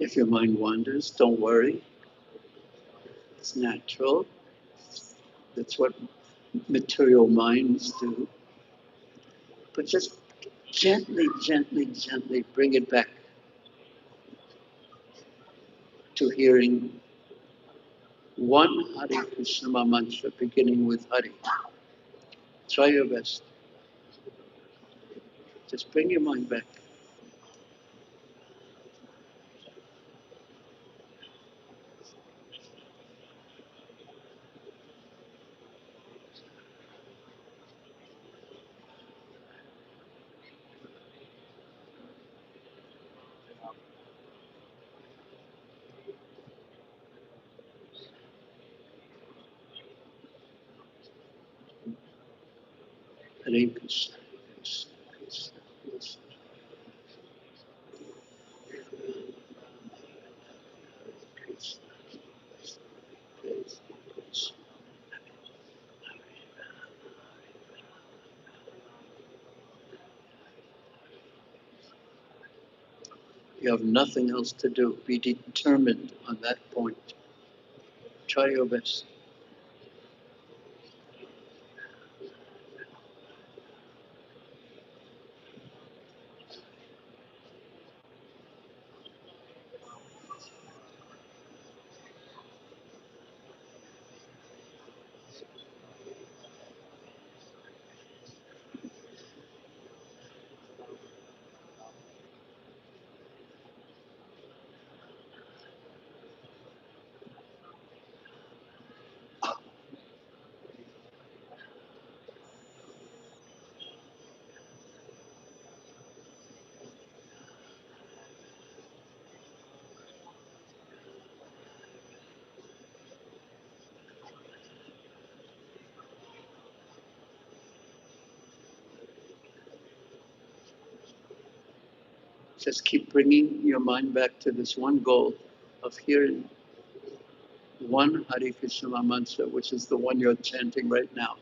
If your mind wanders, don't worry. It's natural. That's what material minds do. But just gently, gently, gently bring it back to hearing one Hare Krishna mantra beginning with Hari. Try your best. Just bring your mind back. Hare Krishna, Krishna, Krishna, Krishna. Krishna, Krishna, Krishna. You have nothing else to do. Be determined on that point. Try your best. Just keep bringing your mind back to this one goal of hearing one Hare Krishna mantra, which is the one you're chanting right now.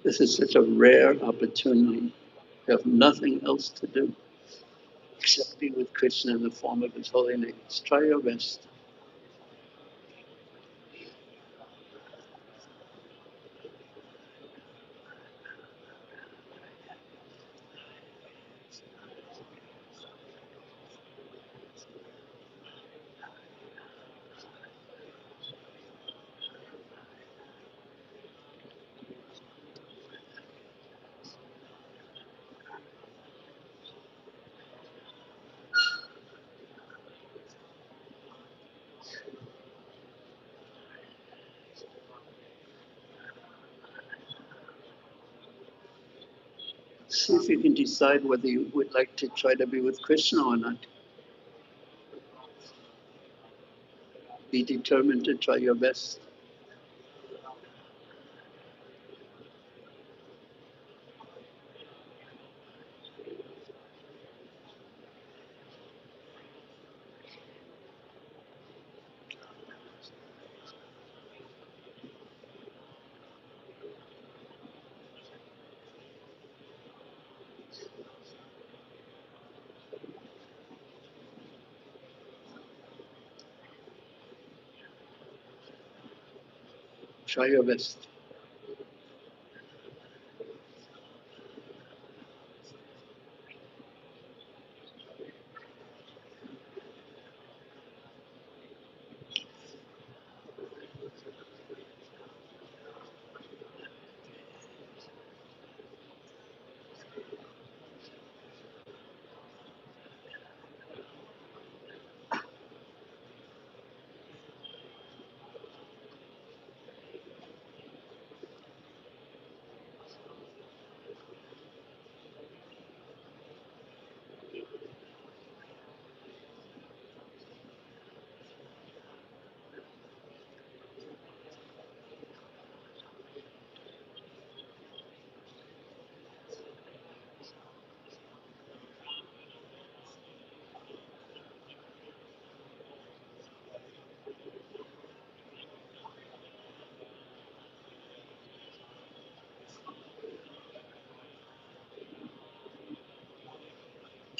This is such a rare opportunity. You have nothing else to do except be with Krishna in the form of his holy names. Try your best. See if you can decide whether you would like to try to be with Krishna or not. Be determined to try your best. Try your best.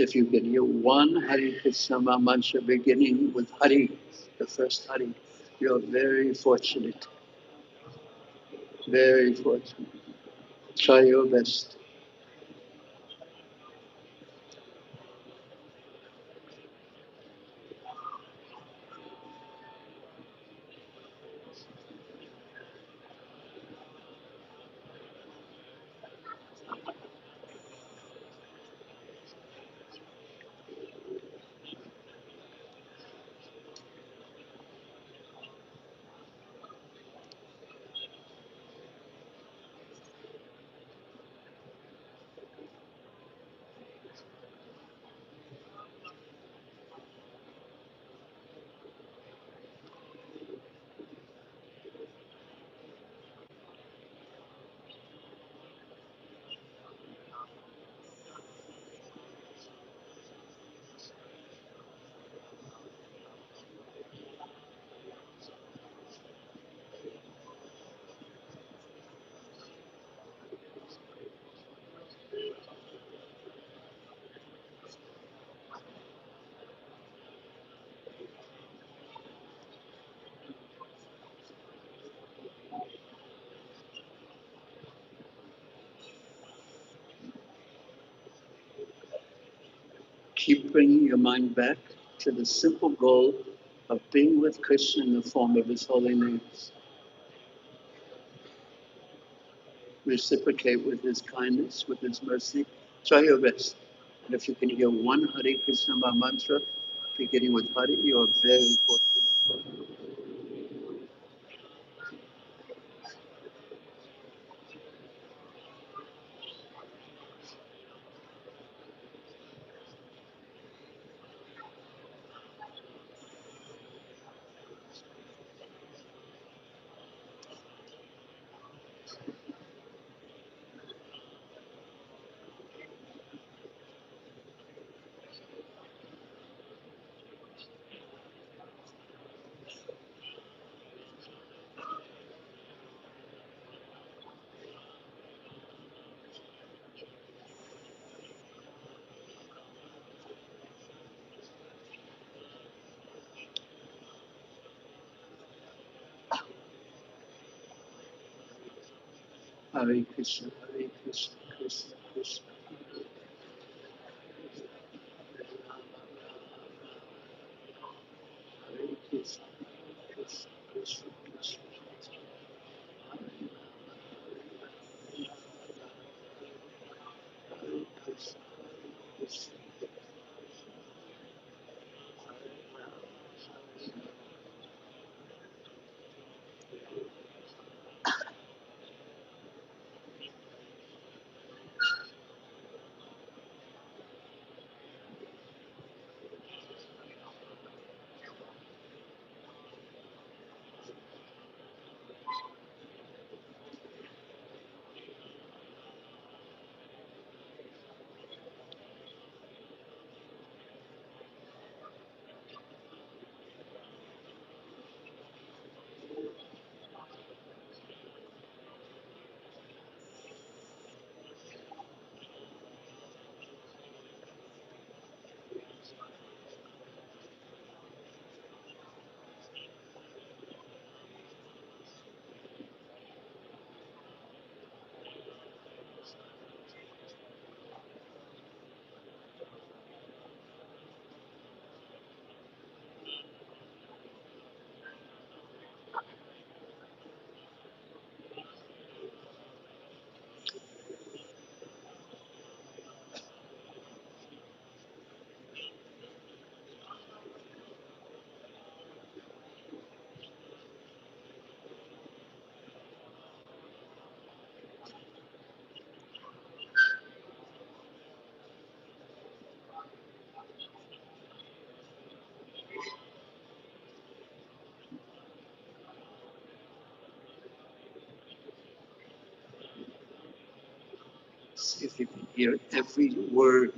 If you can hear one Hare Krishna mantra beginning with Hari, the first Hari, you're very fortunate. Very fortunate. Try your best. Keep bringing your mind back to the simple goal of being with Krishna in the form of His holy names. Reciprocate with His kindness, with His mercy. Try your best. And if you can hear one Hare Krishna mantra beginning with Hari, you are very fortunate. Hare Krishna, Hare Krishna, Krishna Krishna. Hare Krishna, Krishna Krishna, Krishna Krishna. Hare Krishna, Krishna. See if you can hear every word,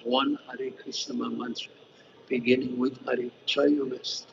one Hare Krishna mantra, beginning with Hare. Try your best.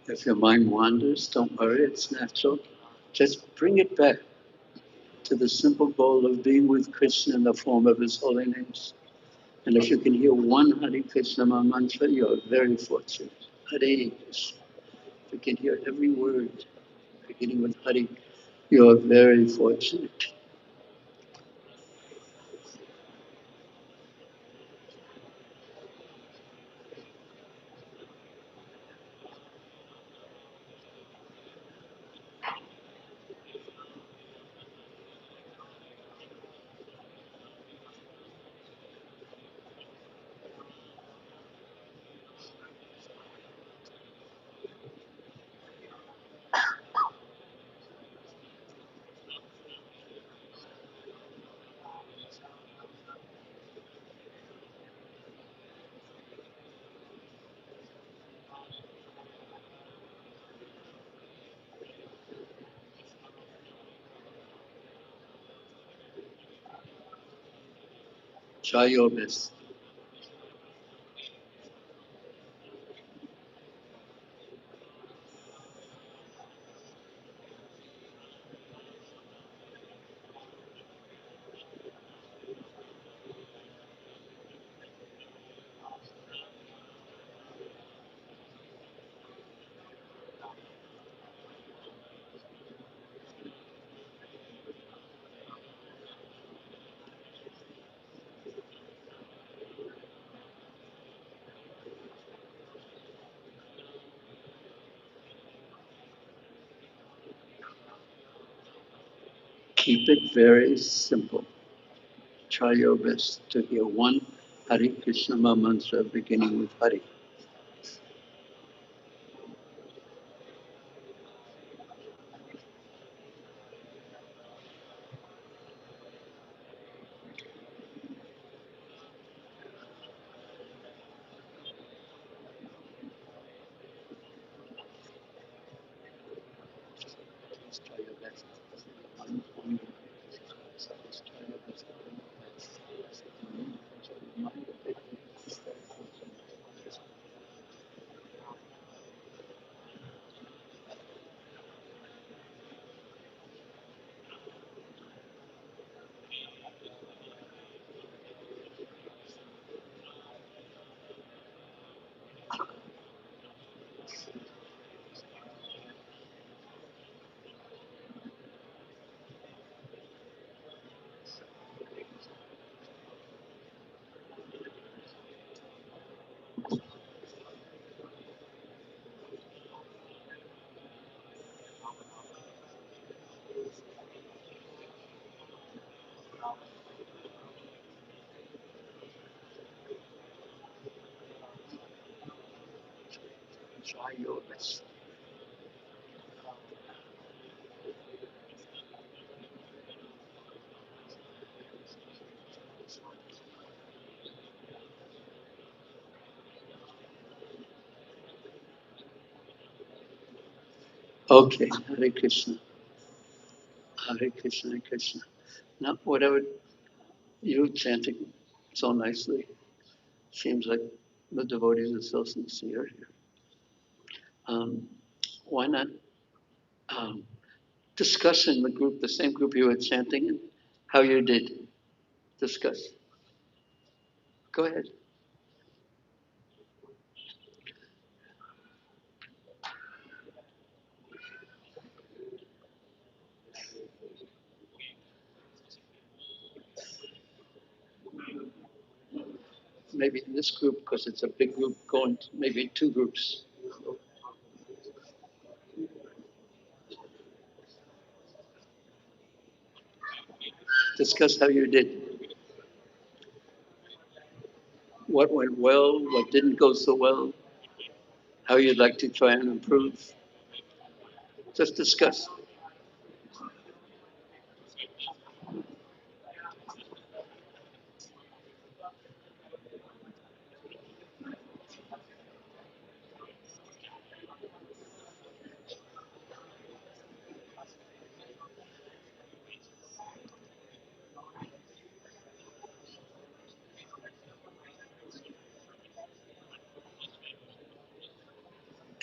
If your mind wanders, don't worry, it's natural. Just bring it back to the simple goal of being with Krishna in the form of his holy names. And if you can hear one Hare Krishna mantra, you're very fortunate. Hare Krishna. If you can hear every word beginning with Hare, you're very fortunate. Try your best. Keep it very simple. Try your best to hear one Hare Krishna mantra beginning with Hare. Please try your best. Try your best. Okay, Hare Krishna. Hare Krishna, Hare Krishna. Now, whatever you're chanting so nicely, seems like the devotees are so sincere here. Why not um, discuss in the group, the same group you were chanting in, how you did? Discuss. Go ahead. Maybe in this group, because it's a big group, going to maybe two groups. Discuss how you did. What went well, what didn't go so well, how you'd like to try and improve. Just discuss.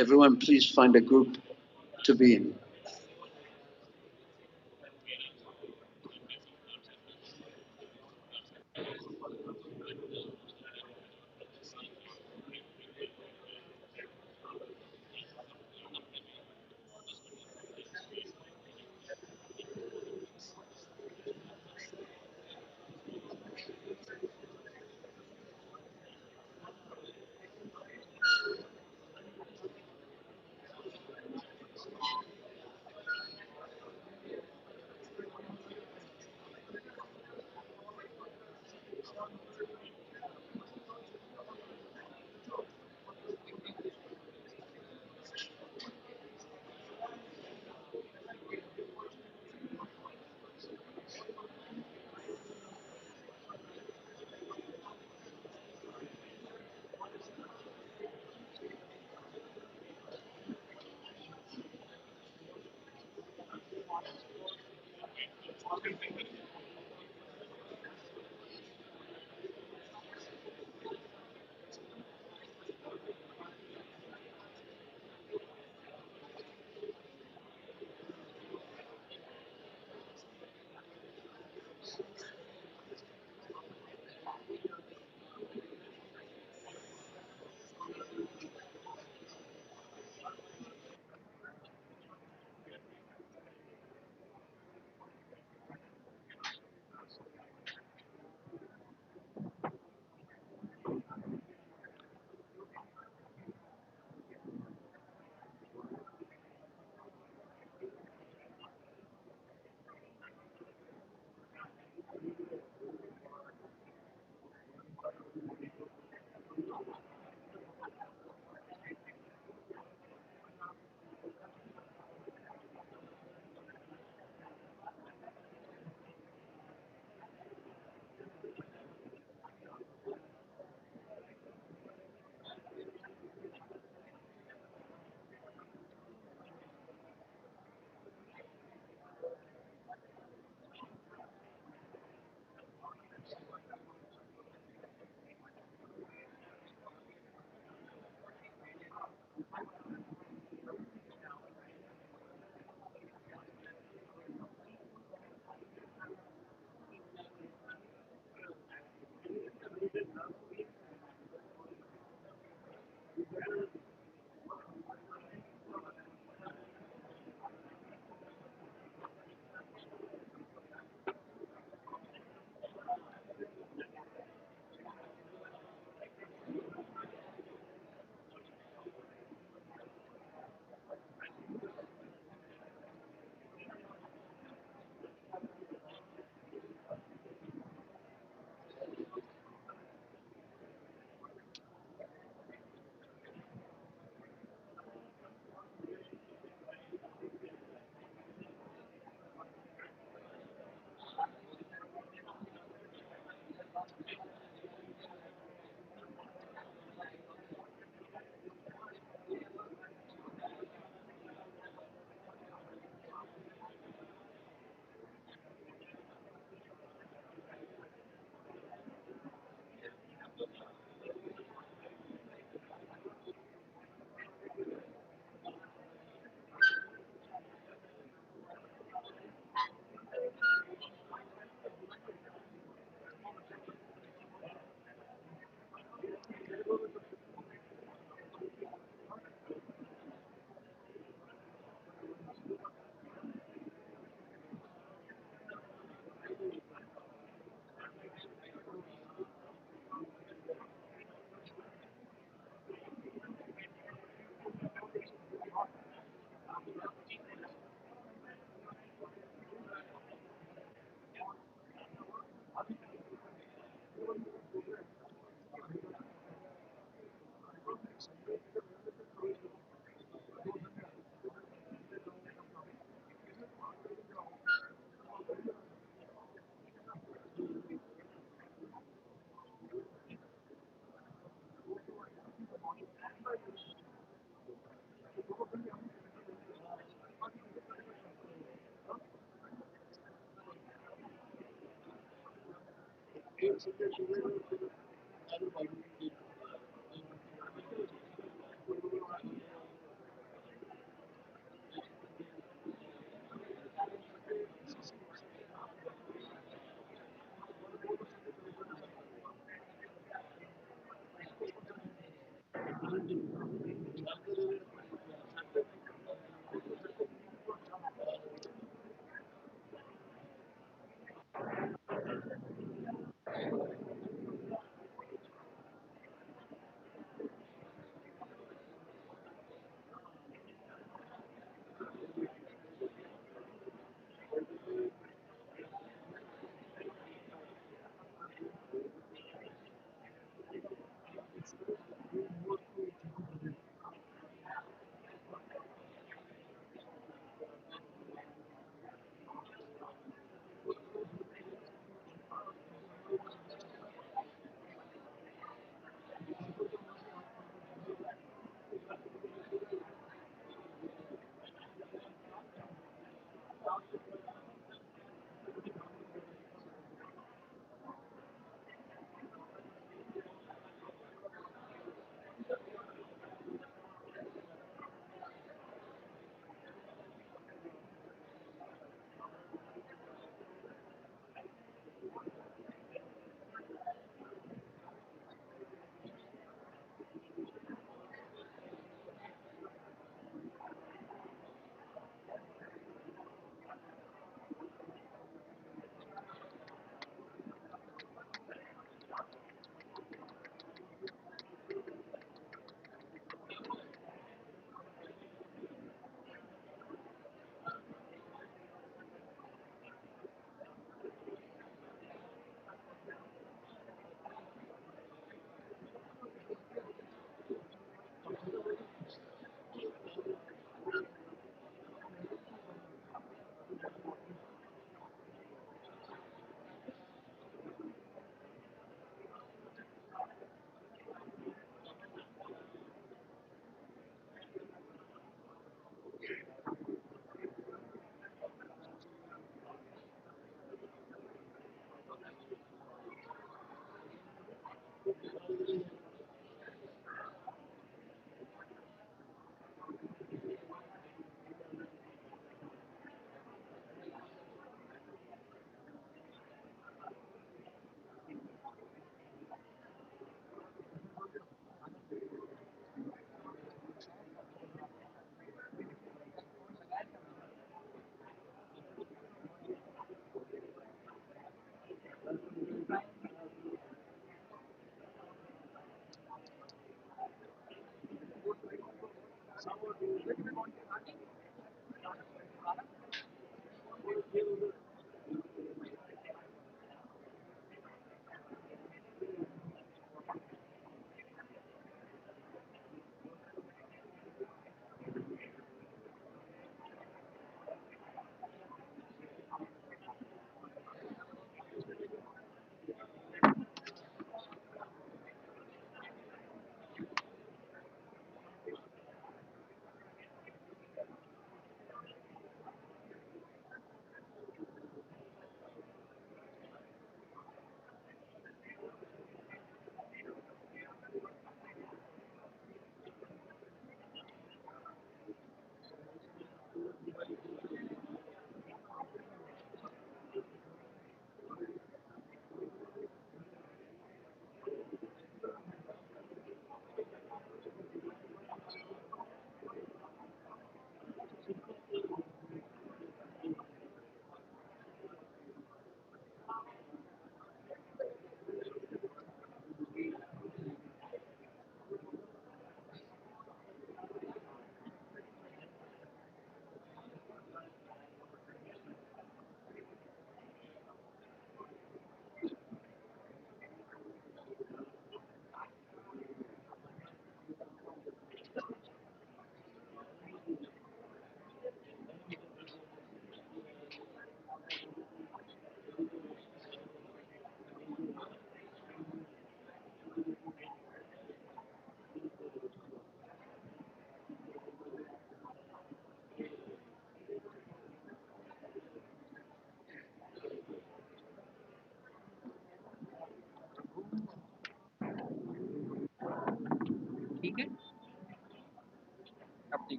Everyone, please find a group to be in.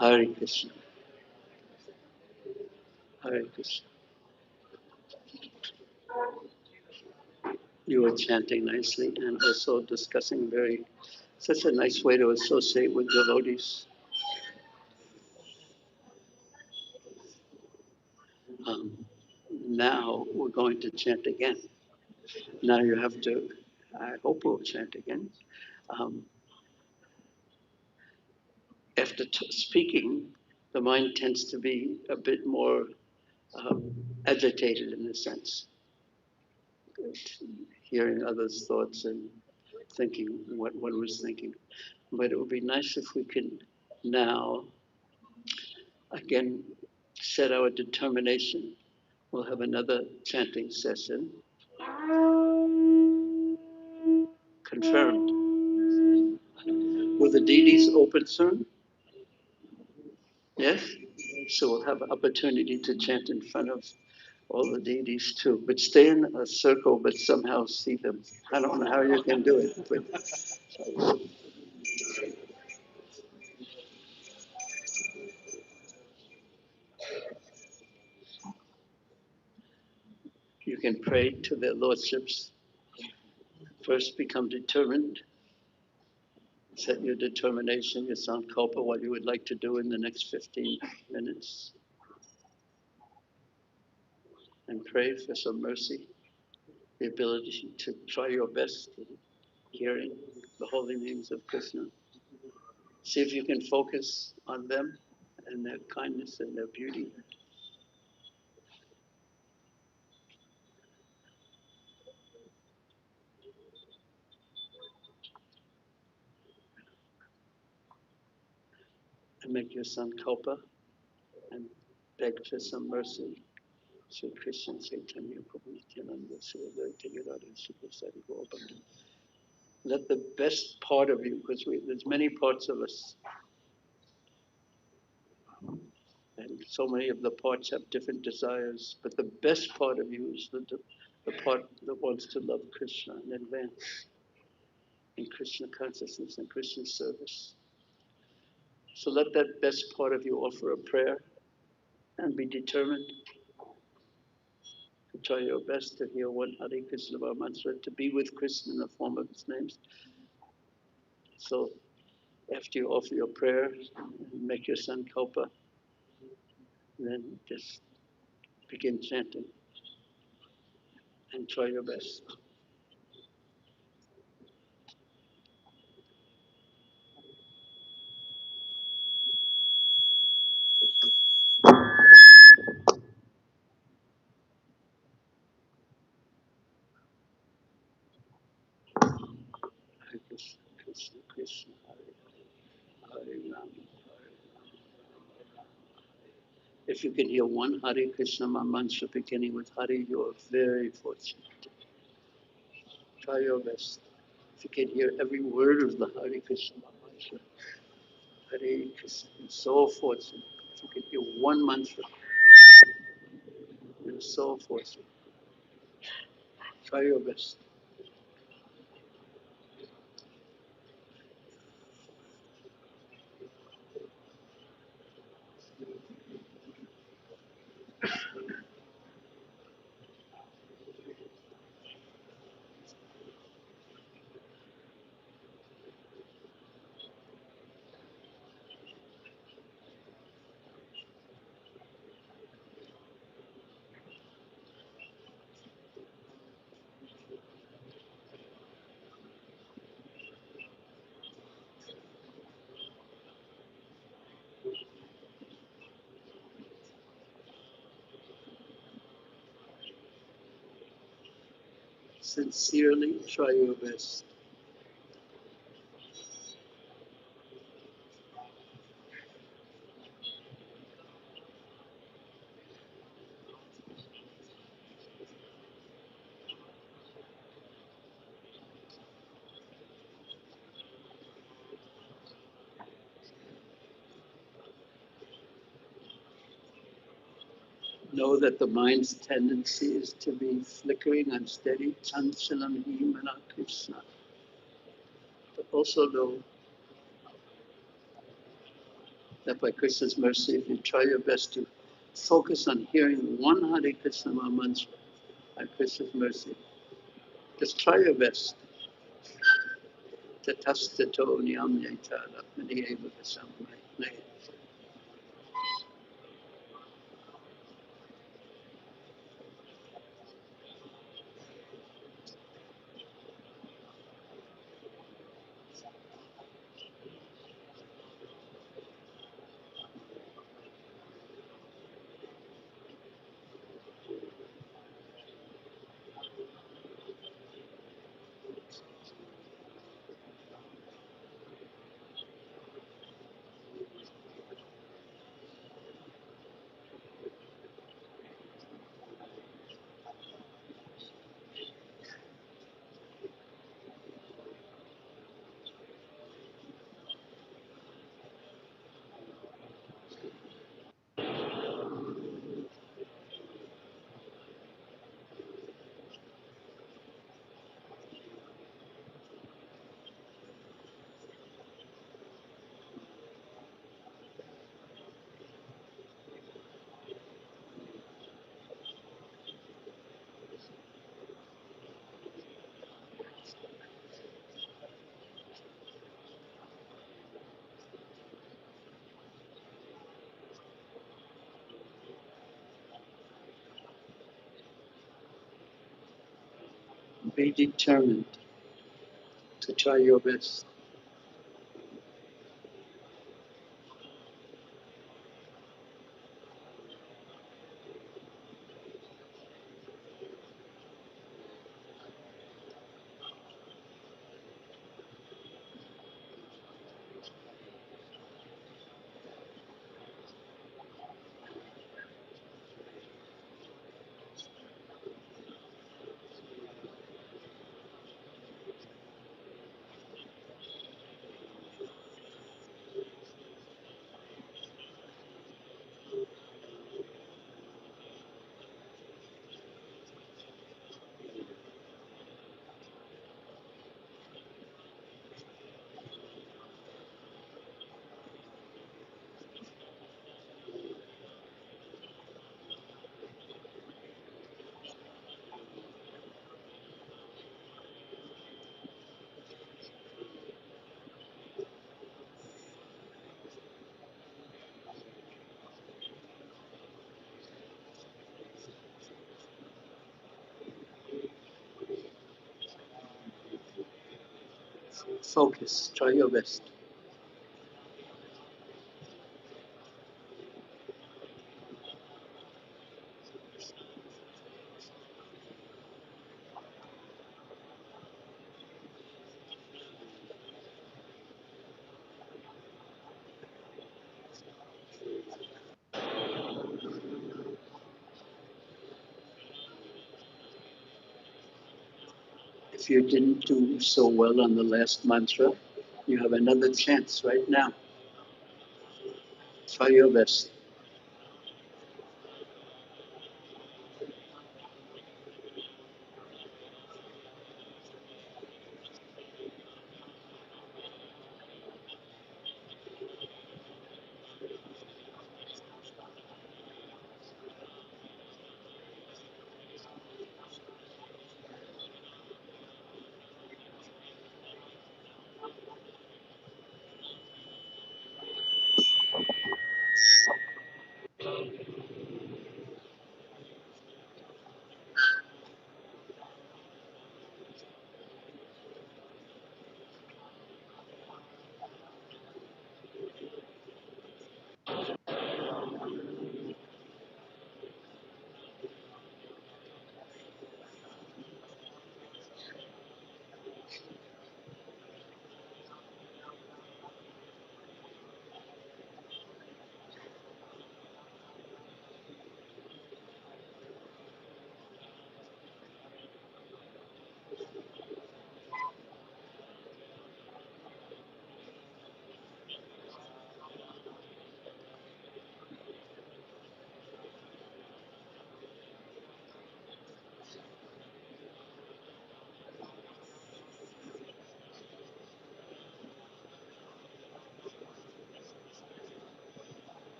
Hare Krishna. Hare Krishna. You were chanting nicely and also discussing such a nice way to associate with devotees. Now we're going to chant again. Now you have to, I hope we'll chant again. Um, After speaking, the mind tends to be a bit more agitated in a sense, hearing others' thoughts and thinking what one was thinking. But it would be nice if we can now, again, set our determination. We'll have another chanting session. Confirmed. Will the deities open soon? Yes? So we'll have an opportunity to chant in front of all the deities too. But stay in a circle, but somehow see them. I don't know how you can do it, but you can pray to their lordships. First, become determined. Set your determination, your sankalpa, what you would like to do in the next 15 minutes. And pray for some mercy, the ability to try your best in hearing the holy names of Krishna. See if you can focus on them and their kindness and their beauty. And make your sankalpa and beg for some mercy. Sri Krishna Chaitanya Prabhu Nityananda Sri Advaita Gadadhar Sri Gaurabhanga. Let the best part of you, because there's many parts of us, and so many of the parts have different desires, but the best part of you is the part that wants to love Krishna and advance in Krishna consciousness and Krishna service. So let that best part of you offer a prayer and be determined to try your best to hear one Hare Krishna mantra, to be with Krishna in the form of his names. So after you offer your prayer, make your sankalpa, then just begin chanting and try your best. Hare Krishna, Krishna Krishna, Hare Hare, Hare Rama, Hare Rama. If you can hear one Hare Krishna mantra beginning with Hare, you are very fortunate. Try your best. If you can hear every word of the Hare Krishna mantra, Hare Krishna, you're so fortunate. If you can hear one mantra, you're so fortunate. Try your best. Sincerely try your best. Know that the mind's tendency is to be flickering, unsteady, chanchalam himana Krishna. But also know that by Krishna's mercy, if you try your best to focus on hearing one Hare Krishna mantra, by Krishna's mercy, Just try your best. Tatastato nyamyata lapmadiyeva vasamai. Be determined to try your best. Focus. Try your best. If you didn't do so well on the last mantra, you have another chance right now. Try your best.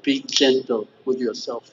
Be gentle with yourself.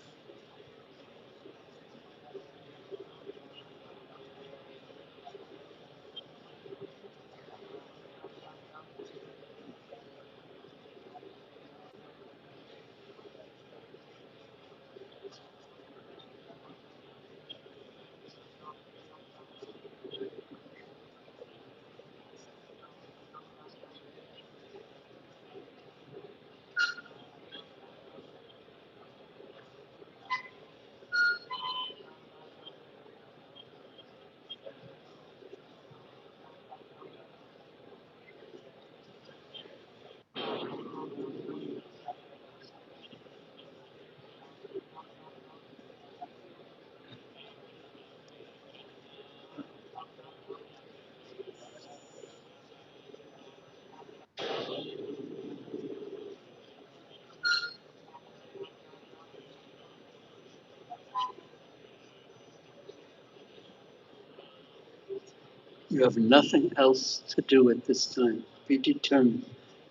You have nothing else to do at this time. Be determined.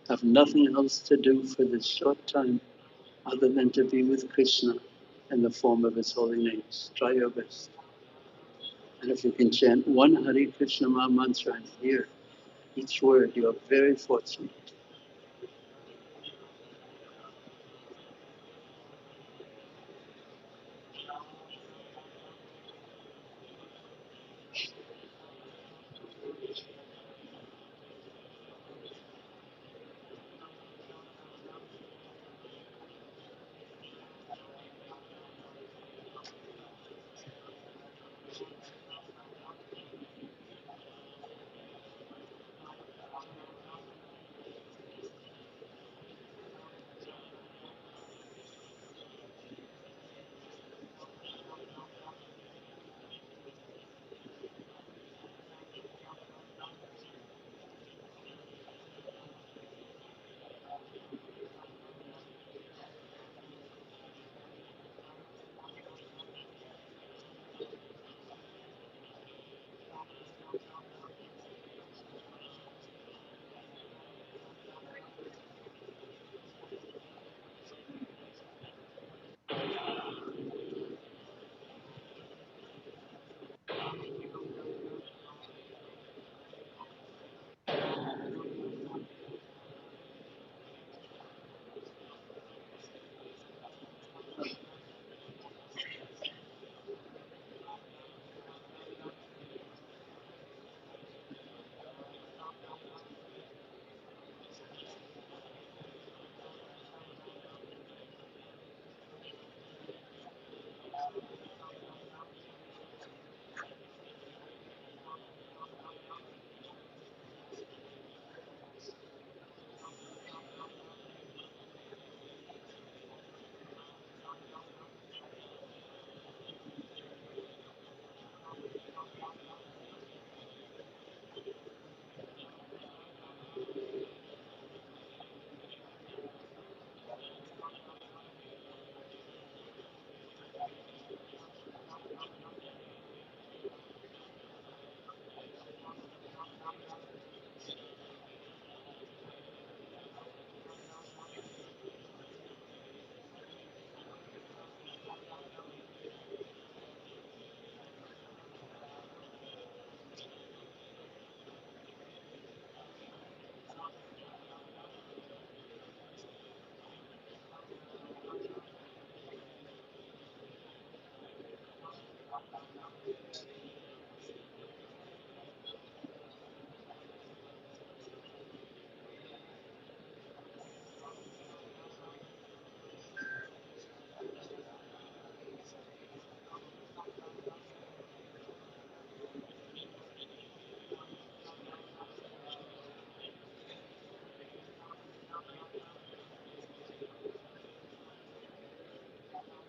Have nothing else to do for this short time other than to be with Krishna in the form of his holy names. Try your best. And if you can chant one Hare Krishna Maha Mantra and hear each word, you are very fortunate.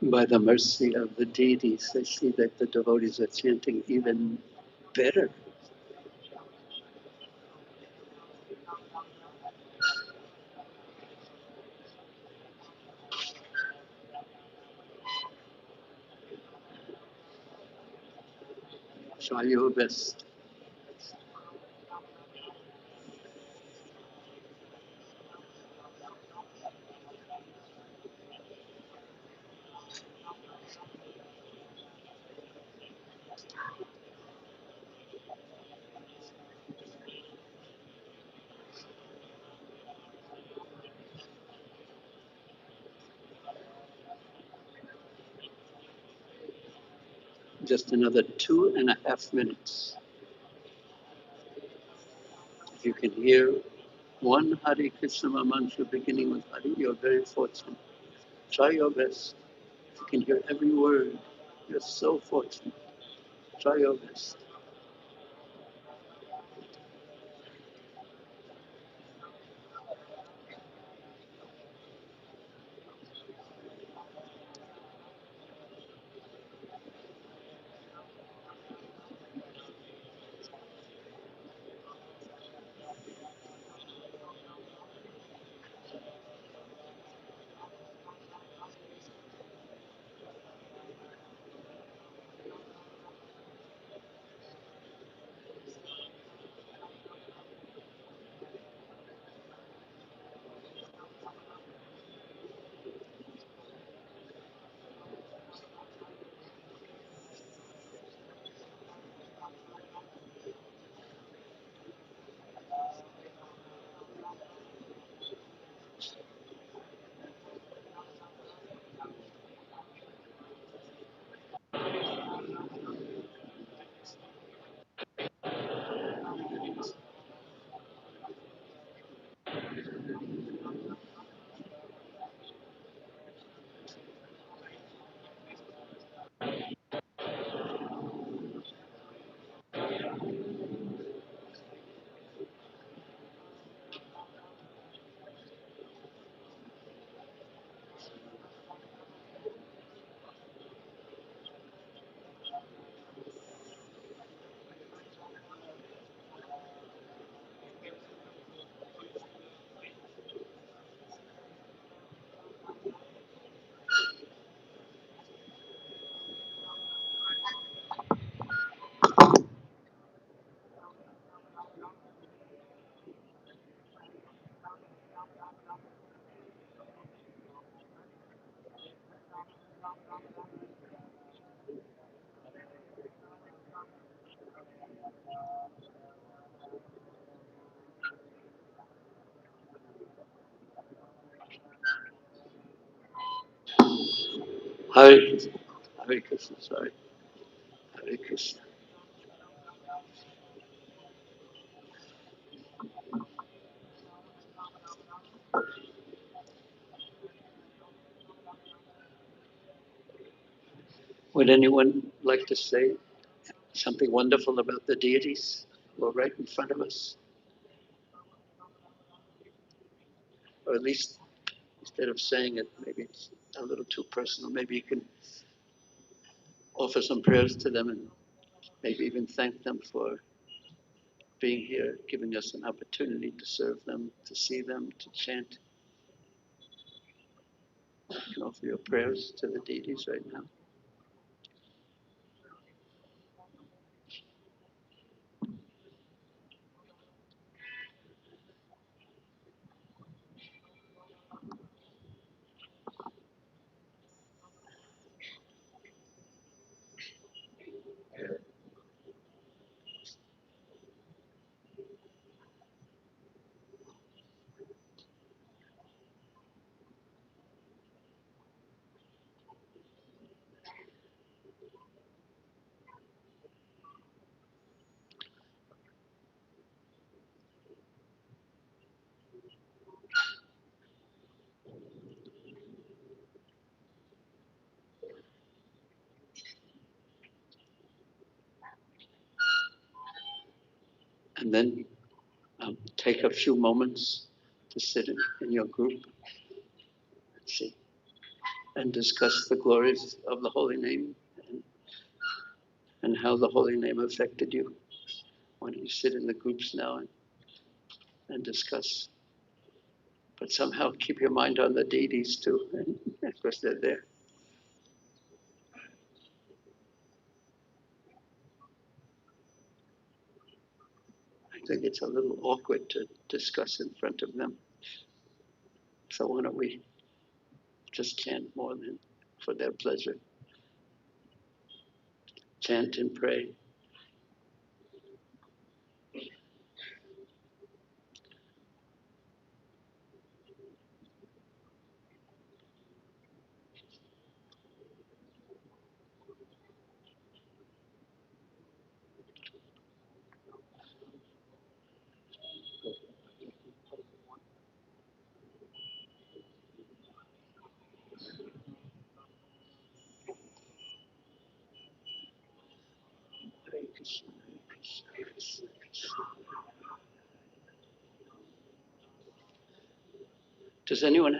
By the mercy of the deities, I see that the devotees are chanting even better. Try your best. just another 2.5 minutes. If you can hear one Hare Krishna mantra beginning with Hare, you're very fortunate. Try your best. If you can hear every word, you're so fortunate. Try your best. Hare Krishna. Hare Krishna, sorry. Hare Krishna. Would anyone like to say something wonderful about the deities who are right in front of us? Or at least instead of saying it, maybe it's a little too personal. Maybe you can offer some prayers to them and maybe even thank them for being here, giving us an opportunity to serve them, to see them, to chant. You can offer your prayers to the deities right now. And then take a few moments to sit in your group, see, and discuss the glories of the holy name and how the holy name affected you. Why don't you sit in the groups now and discuss? But somehow keep your mind on the deities too, and of course they're there. I think it's a little awkward to discuss in front of them. So why don't we just chant more than for their pleasure? Chant and pray. Does anyone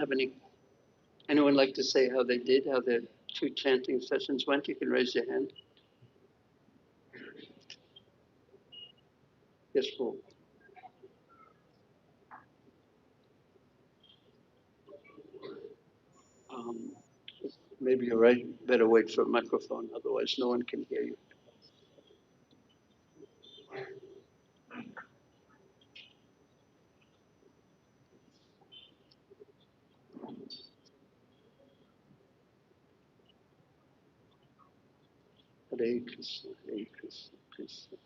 like to say how they did, how their 2 chanting sessions went? You can raise your hand. Yes, Paul. Um, Maybe you're right. Better wait for a microphone, otherwise no one can hear you. Hare Krishna, Hare Krishna, Krishna.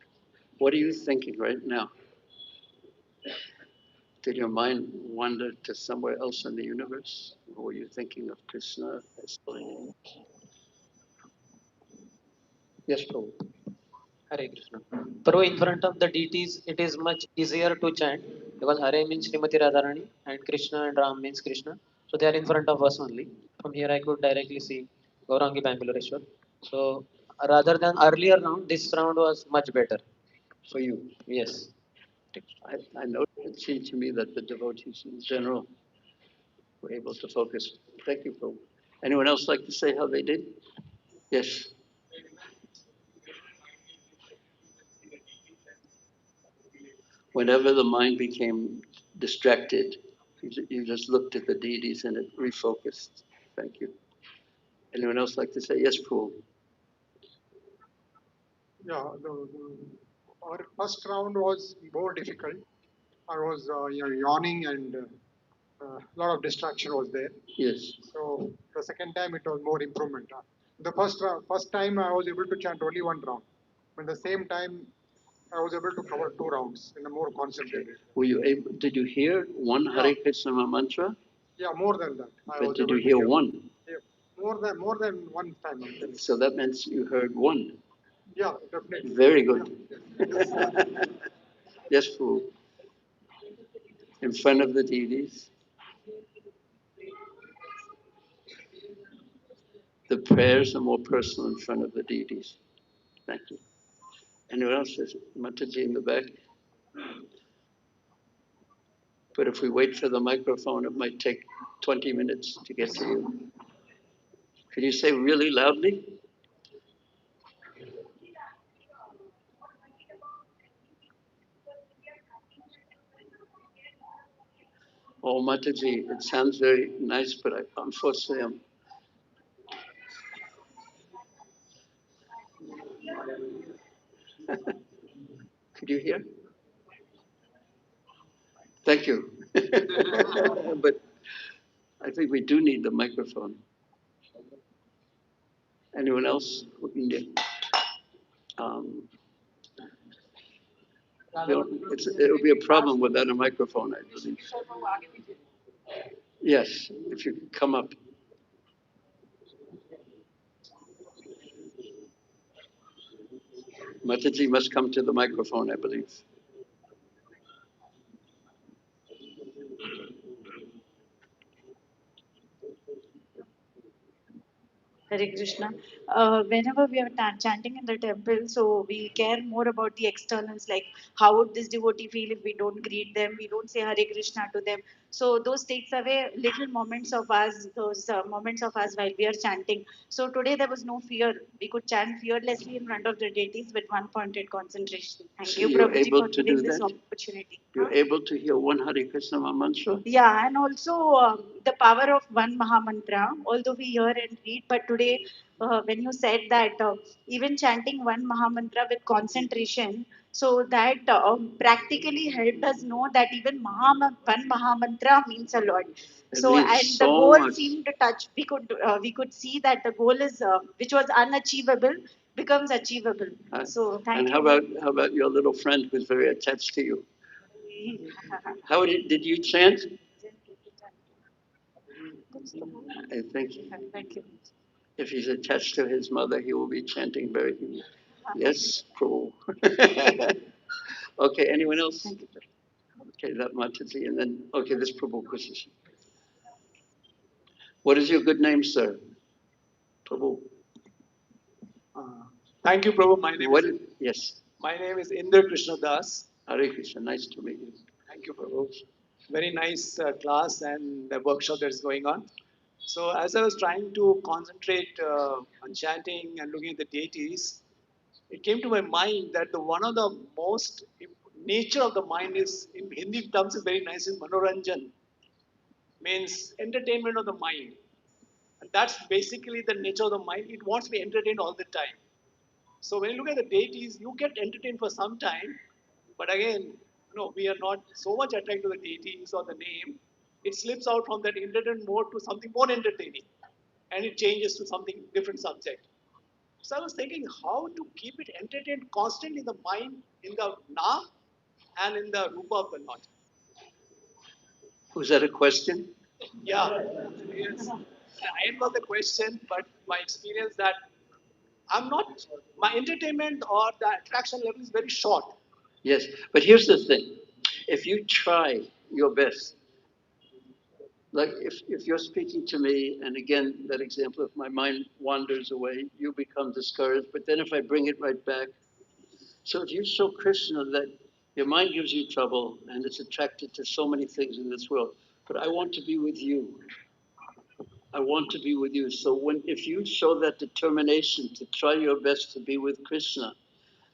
What are you thinking right now? Did your mind wander to somewhere else in the universe? Or were you thinking of Krishna? Yes, Prabhu. Hare Krishna. Prabhu, in front of the deities, it is much easier to chant because Hare means Srimati Radharani and Krishna and Ram means Krishna. So they are in front of us only. From here, I could directly see Gaurangi Bangaloreshwar. So rather than earlier round, this round was much better. For you? Yes. I know it seemed to me that the devotees in general were able to focus. Thank you, Prabhu. Anyone else like to say how they did? Yes. Whenever the mind became distracted, you just looked at the deities and it refocused. Thank you. Anyone else like to say? Yes, Prabhu. Yeah, our first round was more difficult. I was yawning and a lot of distraction was there. Yes. So the second time it was more improvement. The first time I was able to chant only one round. But the same time I was able to cover 2 rounds in a more concentrated. Were you able? Did you hear one Hare Krishna mantra? Yeah, more than that. But did you hear one? Yeah, more than one time. So that means you heard one. Yeah, definitely. Very good. Yeah. Yes, Prabhu. In front of the deities. The prayers are more personal in front of the deities. Thank you. Anyone else? There's Mataji in the back. But if we wait for the microphone, it might take 20 minutes to get to you. Can you say really loudly? Oh, Mataji, it sounds very nice, but unfortunately, could you hear? Thank you. But I think we do need the microphone. Anyone else who can get? It'll be a problem without a microphone, I believe. Yes, if you could come up. Mataji must come to the microphone, I believe. Hare Krishna. Whenever we are chanting in the temple, so we care more about the externals, like how would this devotee feel if we don't greet them, we don't say Hare Krishna to them. So those takes away little moments of us, those moments of us while we are chanting. So today there was no fear. We could chant fearlessly in front of the deities with one pointed concentration. Thank So you, you're Prabhuji, able for to giving do this that? opportunity. You're able to hear one Hare Krishna mantra? Yeah, and also the power of one Mahamantra, although we hear and read, but today, when you said that even chanting one Mahamantra with concentration, so that practically helped us know that even one Mahamantra means a lot. It So, means and the so goal much. seemed to touch. We could see that the goal is which was unachievable becomes achievable. So, thank And you. how about your little friend who's very attached to you? How did you chant? I think Thank you. if he's attached to his mother, he will be chanting very. Yes, Prabhu. Okay, anyone else? Okay, that Mataji, and then okay, this Prabhu Kusish. What is your good name, sir? Prabhu. Thank you, Prabhu. Yes. My name is Inder Krishna Das. Hare Krishna. Nice to meet you. Thank you, Prabhu. Very nice class and the workshop that is going on. So as I was trying to concentrate on chanting and looking at the deities, it came to my mind that the one of the most nature of the mind is in Hindi terms is very nice is manoranjan, means entertainment of the mind. And that's basically the nature of the mind. It wants to be entertained all the time. So when you look at the deities, you get entertained for some time, but again, no, we are not so much attracted to the deities or the name. It slips out from that entertainment mode to something more entertaining, and it changes to something different subject. So I was thinking how to keep it entertained constantly in the mind, in the Naam, and in the Rupa of the Lord. Was that a question? Yeah, yes. I am not the question, but my experience that I'm not, my entertainment or the attraction level is very short. Yes, but here's the thing. If you try your best, like if you're speaking to me, and again, that example, if my mind wanders away, you become discouraged, but then if I bring it right back, so if you show Krishna that your mind gives you trouble and it's attracted to so many things in this world, but I want to be with you. I want to be with you. So if you show that determination to try your best to be with Krishna,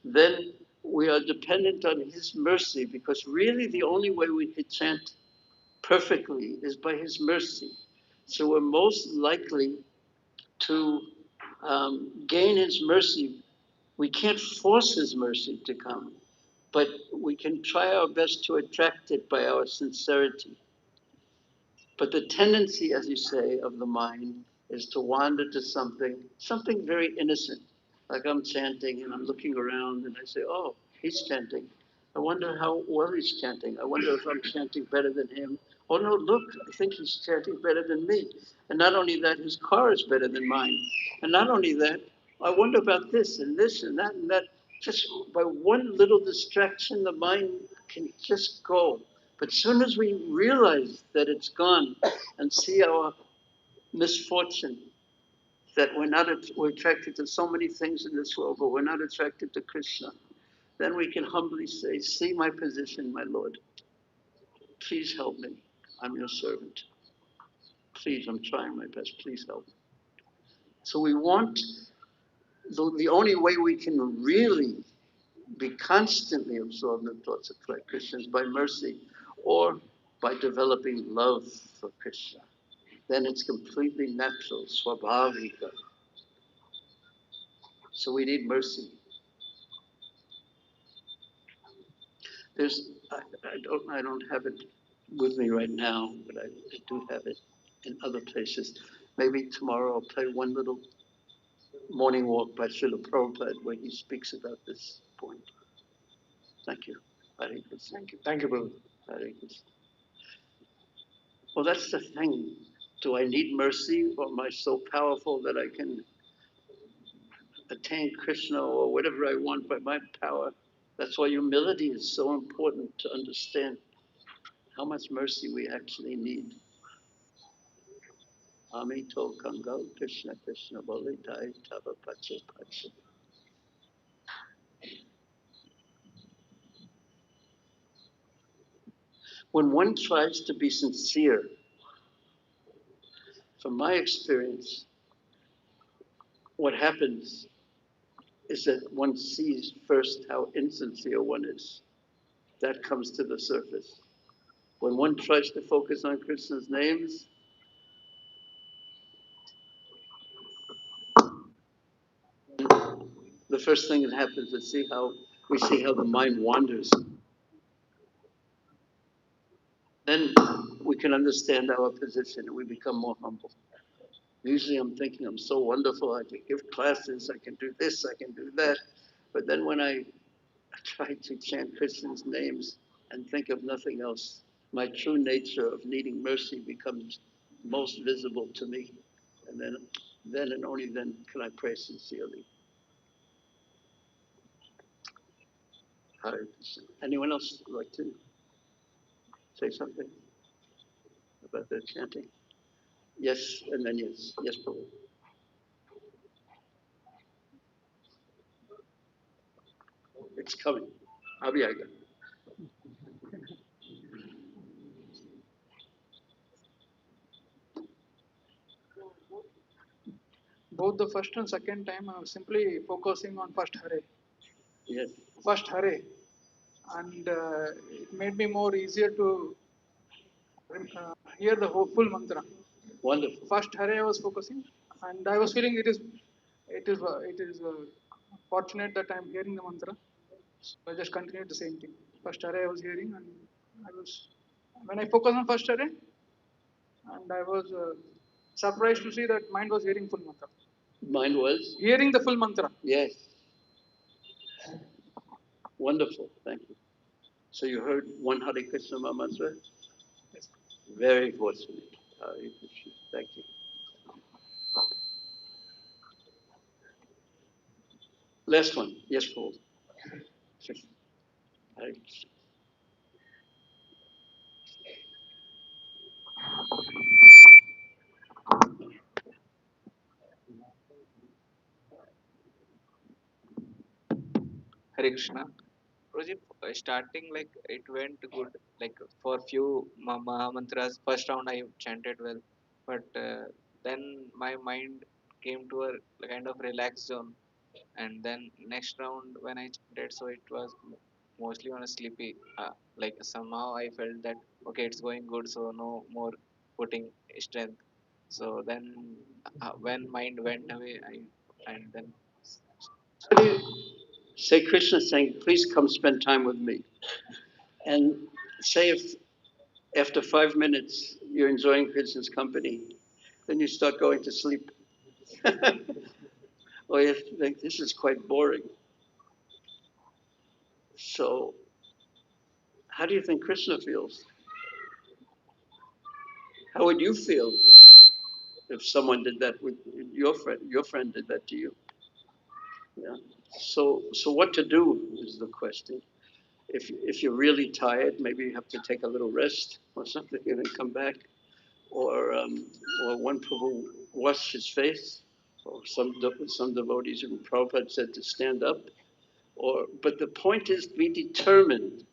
then we are dependent on his mercy, because really the only way we could chant perfectly is by his mercy. So we're most likely to gain his mercy. We can't force his mercy to come, but we can try our best to attract it by our sincerity. But the tendency, as you say, of the mind is to wander to something very innocent. Like I'm chanting and I'm looking around and I say, oh, he's chanting. I wonder how well he's chanting. I wonder if I'm chanting better than him. Oh no, look, I think he's chanting better than me. And not only that, his car is better than mine. And not only that, I wonder about this and this and that and that. Just by one little distraction, the mind can just go. But as soon as we realize that it's gone and see our misfortune, that we're attracted to so many things in this world, but we're not attracted to Krishna, then we can humbly say, see my position, my Lord. Please help me. I'm your servant. Please, I'm trying my best. Please help me. So we want, the only way we can really be constantly absorbed in thoughts of Krishna is by mercy or by developing love for Krishna. Then it's completely natural, swabhavika. So we need mercy. I don't have it with me right now, but I do have it in other places. Maybe tomorrow I'll play one little morning walk by Srila Prabhupada where he speaks about this point. Thank you. Hare Krishna. Thank you. Thank you, Prabhu. Hare Krishna. Well, that's the thing. Do I need mercy, or am I so powerful that I can attain Krishna or whatever I want by my power? That's why humility is so important, to understand how much mercy we actually need. Amito Kangal Krishna Krishna Bolitai Tava Pache Pache. When one tries to be sincere, from my experience, what happens is that one sees first how insincere one is. That comes to the surface. When one tries to focus on Krishna's names, the first thing that happens is we see how the mind wanders. Then we can understand our position and we become more humble. Usually I'm thinking I'm so wonderful, I can give classes, I can do this, I can do that. But then when I try to chant Krishna's names and think of nothing else, my true nature of needing mercy becomes most visible to me. And then and only then can I pray sincerely. Hare Krishna. Anyone else like to say something about the chanting? Yes, and then yes. Yes, Prabhu. It's coming. Abhyaga. both the first and second time I was simply focusing on first Hare. Yes. First Hare. And it made me more easier to hear the whole full mantra. Wonderful. First Hare I was focusing, and I was feeling it is fortunate that I'm hearing the mantra. So I just continued the same thing. First Hare I was hearing, and I was when I focused on first Hare, and I was surprised to see that mind was hearing full mantra. Mine was? Hearing the full mantra. Yes. Wonderful. Thank you. So you heard one Hare Krishna mantra? Yes. Very fortunate. Hare Krishna. Thank you. Last one. Yes, Paul. Hare Krishna. Hare Krishna. Roji, starting like it went good. Like for few Maha mantras, first round I chanted well, but then my mind came to a kind of relaxed zone, and then next round when I chanted, so it was mostly on a sleepy. Like somehow I felt that okay, it's going good, so no more putting strength. So then when mind went away, I and then Say Krishna saying, please come spend time with me. And say if after 5 minutes you're enjoying Krishna's company, then you start going to sleep. Or you think this is quite boring. So how do you think Krishna feels? How would you feel if someone did that with your friend? Your friend did that to you. Yeah. So what to do is the question. If you're really tired, maybe you have to take a little rest or something and then come back. Or one Prabhu washed his face, or some devotees in Prabhupada said to stand up. But the point is, be determined.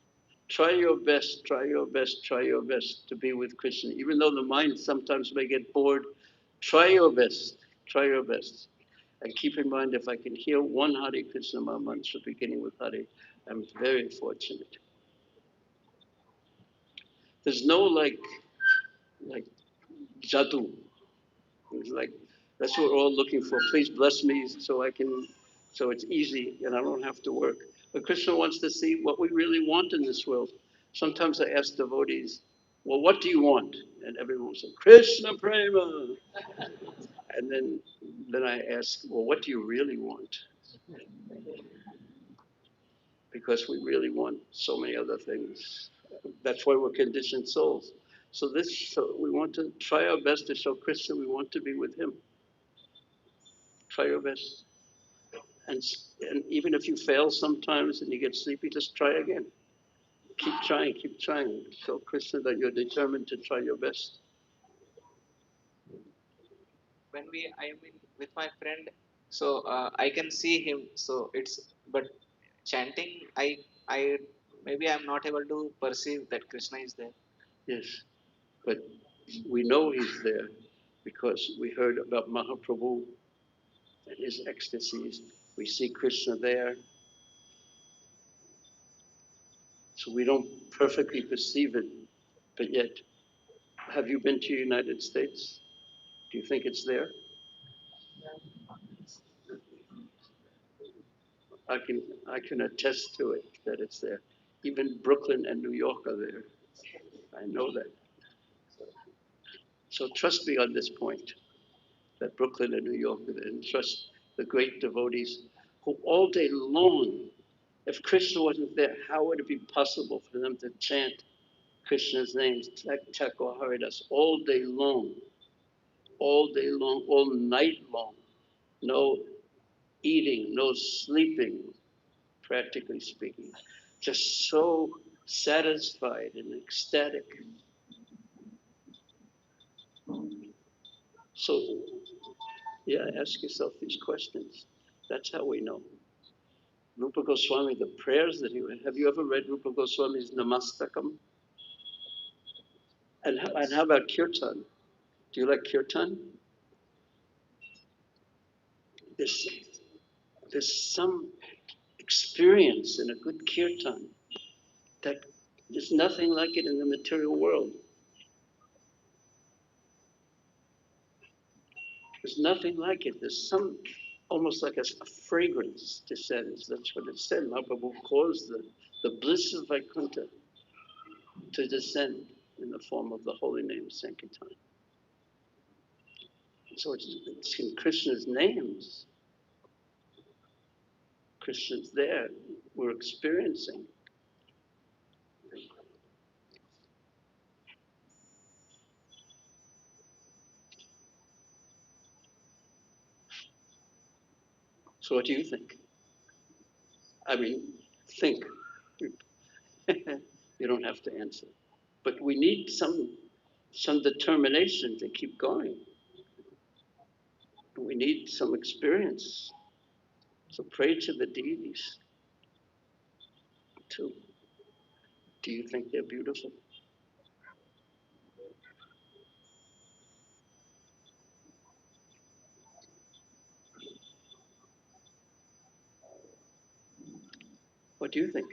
Try your best, try your best, try your best to be with Krishna. Even though the mind sometimes may get bored, try your best, try your best. And keep in mind, if I can hear one Hare Krishna mantra beginning with Hare, I'm very fortunate. There's no like jadoo. It's like that's what we're all looking for. Please bless me so I can, so it's easy and I don't have to work. But Krishna wants to see what we really want in this world. Sometimes I ask devotees, well, what do you want? And everyone will say, Krishna Prema. And then I ask, well, what do you really want? Because we really want so many other things. That's why we're conditioned souls. So we want to try our best to show Krishna we want to be with him. Try your best. And, and even if you fail sometimes and you get sleepy, just try again. Keep trying, keep trying. Show Krishna that you're determined to try your best. when I am in with my friend, so I can see him. So it's but chanting, I maybe I'm not able to perceive that Krishna is there. Yes, but we know he's there because we heard about Mahaprabhu and his ecstasies. We see Krishna there. So we don't perfectly perceive it, but yet, have you been to the United States? Do you think it's there? I can I can attest to it that it's there. Even Brooklyn and New York are there. I know that. So trust me on this point, that Brooklyn and New York are there, and trust the great devotees who all day long, if Krishna wasn't there, how would it be possible for them to chant Krishna's names, Thakur Haridas, all day long, all night long, no eating, no sleeping, practically speaking, just so satisfied and ecstatic. So, yeah, ask yourself these questions. That's how we know. Rupa Goswami, the prayers that he read. Have you ever read Rupa Goswami's Namastakam? And how about Kirtan? Do you like Kirtan? there's some experience in a good kirtan that there's nothing like it in the material world. There's nothing like it. There's some, almost like a fragrance descends. That's what it said. Mahaprabhu caused the bliss of Vaikuntha to descend in the form of the holy name Sankirtan. So it's in Krishna's names. Krishna's there. We're experiencing. So what do you think? I mean, think. You don't have to answer. But we need some determination to keep going. We need some experience. So pray to the deities too. Do you think they're beautiful? What do you think?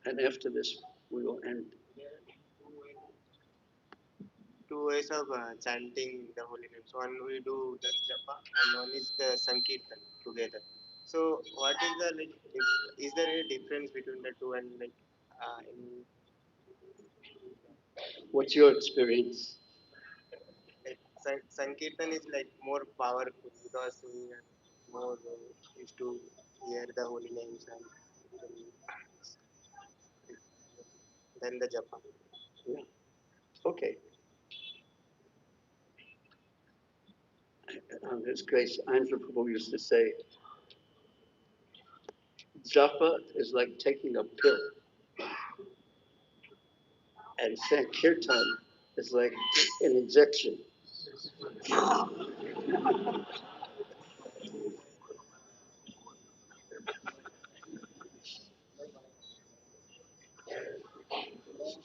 And after this, we will end. Two ways of chanting the holy names. One we do the japa, and one is the sankirtan together. So, what is the like? Is there a difference between the two? And like, What's your experience? sankirtan is like more powerful because we are more used to hear the holy names and then the japa. Yeah. Okay. His Grace Andhra Prabhu used to say, japa is like taking a pill, and Sankirtan is like an injection.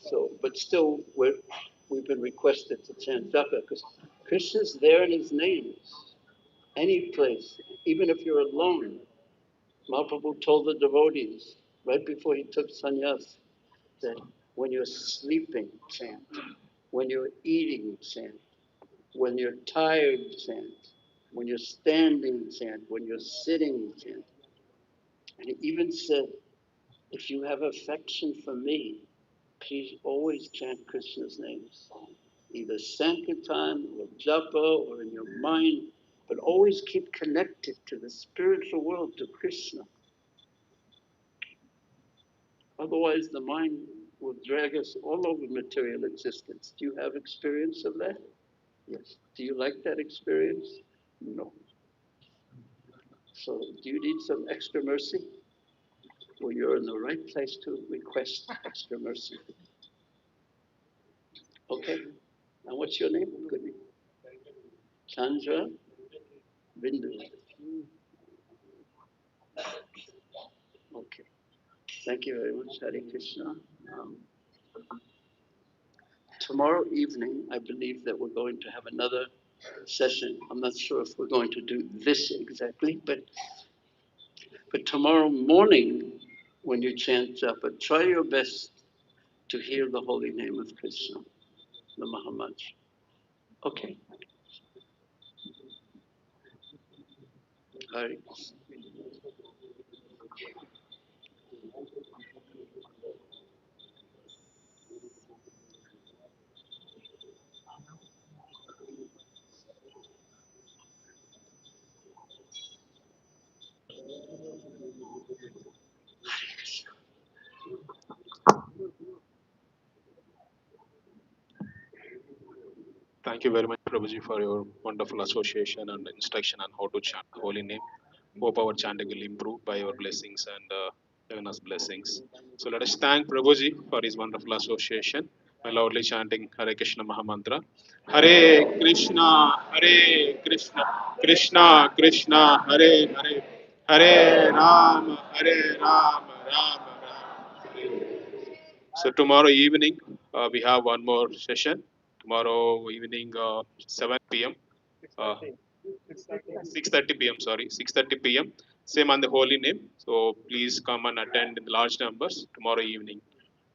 So, but still, we've been requested to chant japa because Krishna's there in his names, any place, even if you're alone. Mahaprabhu told the devotees right before he took sannyas that when you're sleeping, chant. When you're eating, chant. When you're tired, chant. When you're standing, chant. When you're sitting, chant. And he even said, if you have affection for me, please always chant Krishna's names. Either Sankirtan or Japa or in your mind, but always keep connected to the spiritual world, to Krishna. Otherwise, the mind will drag us all over material existence. Do you have experience of that? Yes. Do you like that experience? No. So, do you need some extra mercy? Well, you're in the right place to request extra mercy. Okay. And what's your name? Good name. Chandra Bindu. Okay. Thank you very much, Hare Krishna. Tomorrow evening, I believe that we're going to have another session. I'm not sure if we're going to do this exactly, but tomorrow morning, when you chant japa, try your best to hear the holy name of Krishna, the Mahamantra. Okay. Hare Krishna. Thank you very much, Prabhuji, for your wonderful association and instruction on how to chant the holy name. Hope our chanting will improve by your blessings and given us blessings. So let us thank Prabhuji for his wonderful association by loudly chanting Hare Krishna Mahamantra. Hare Krishna, Krishna Krishna, Hare Hare, Hare Rama, Rama Rama. So tomorrow evening we have one more session. Tomorrow evening 7 p.m. Uh, 6:30 p.m. Sorry, 6:30 p.m. Same on the holy name. So please come and attend in large numbers tomorrow evening.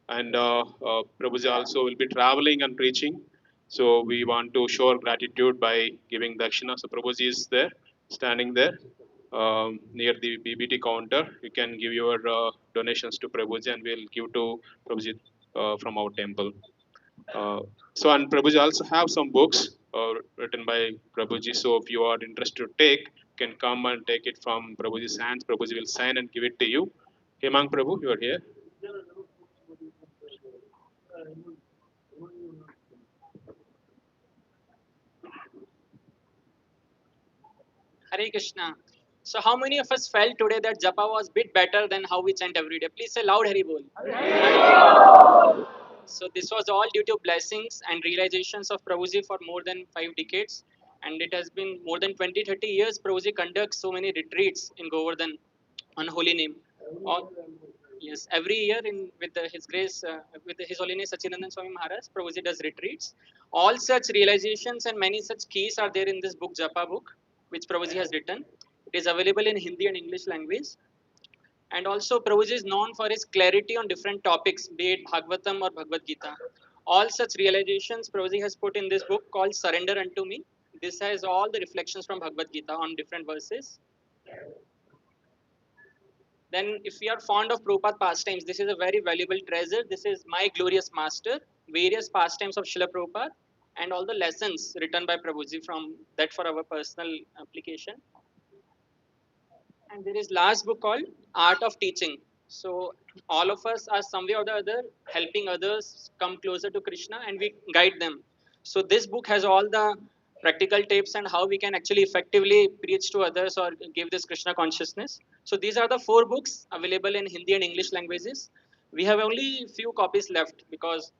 And Prabhuji also will be traveling and preaching. So we want to show our gratitude by giving dakshina. So Prabhuji is there, standing there near the BBT counter. You can give your donations to Prabhuji, and we'll give to Prabhuji from our temple. So and Prabhuji also have some books written by Prabhuji. So if you are interested to take, you can come and take it from Prabhuji's hands. Prabhuji will sign and give it to you. Hemang Prabhu, you are here. Hare Krishna. So, how many of us felt today that Japa was bit better than how we chant every day? Please say loud Hari Bol. So, this was all due to blessings and realizations of Prabhuji for more than 5 decades. And it has been more than 20-30 years. Prabhuji conducts so many retreats in Govardhan on holy name. All, yes, every year in with His Grace, with His Holiness Sachidanand Swami Maharaj, Prabhuji does retreats. All such realizations and many such keys are there in this book, Japa book, which Prabhuji has written. It is available in Hindi and English language. And also, Prabhuji is known for his clarity on different topics, be it Bhagavatam or Bhagavad Gita. All such realizations Prabhuji has put in this book called Surrender Unto Me. This has all the reflections from Bhagavad Gita on different verses. Then, if we are fond of Prabhupada pastimes, this is a very valuable treasure. This is My Glorious Master, various pastimes of Srila Prabhupada, and all the lessons written by Prabhuji from that for our personal application. And there is last book called Art of Teaching. So all of us are some way or the other helping others come closer to Krishna, and we guide them. So this book has all the practical tips and how we can actually effectively preach to others or give this Krishna consciousness. So these are the 4 books available in Hindi and English languages. We have only few copies left because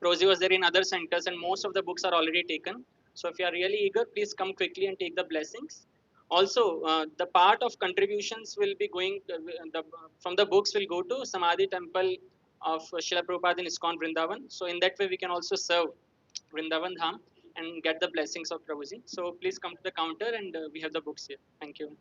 Rosie was there in other centers and most of the books are already taken. So if you are really eager, please come quickly and take the blessings. Also, the part of contributions will be going, from the books will go to Samadhi Temple of Srila Prabhupada in ISKCON Vrindavan. So in that way, we can also serve Vrindavan Dham and get the blessings of Prabhuji. So please come to the counter and we have the books here. Thank you.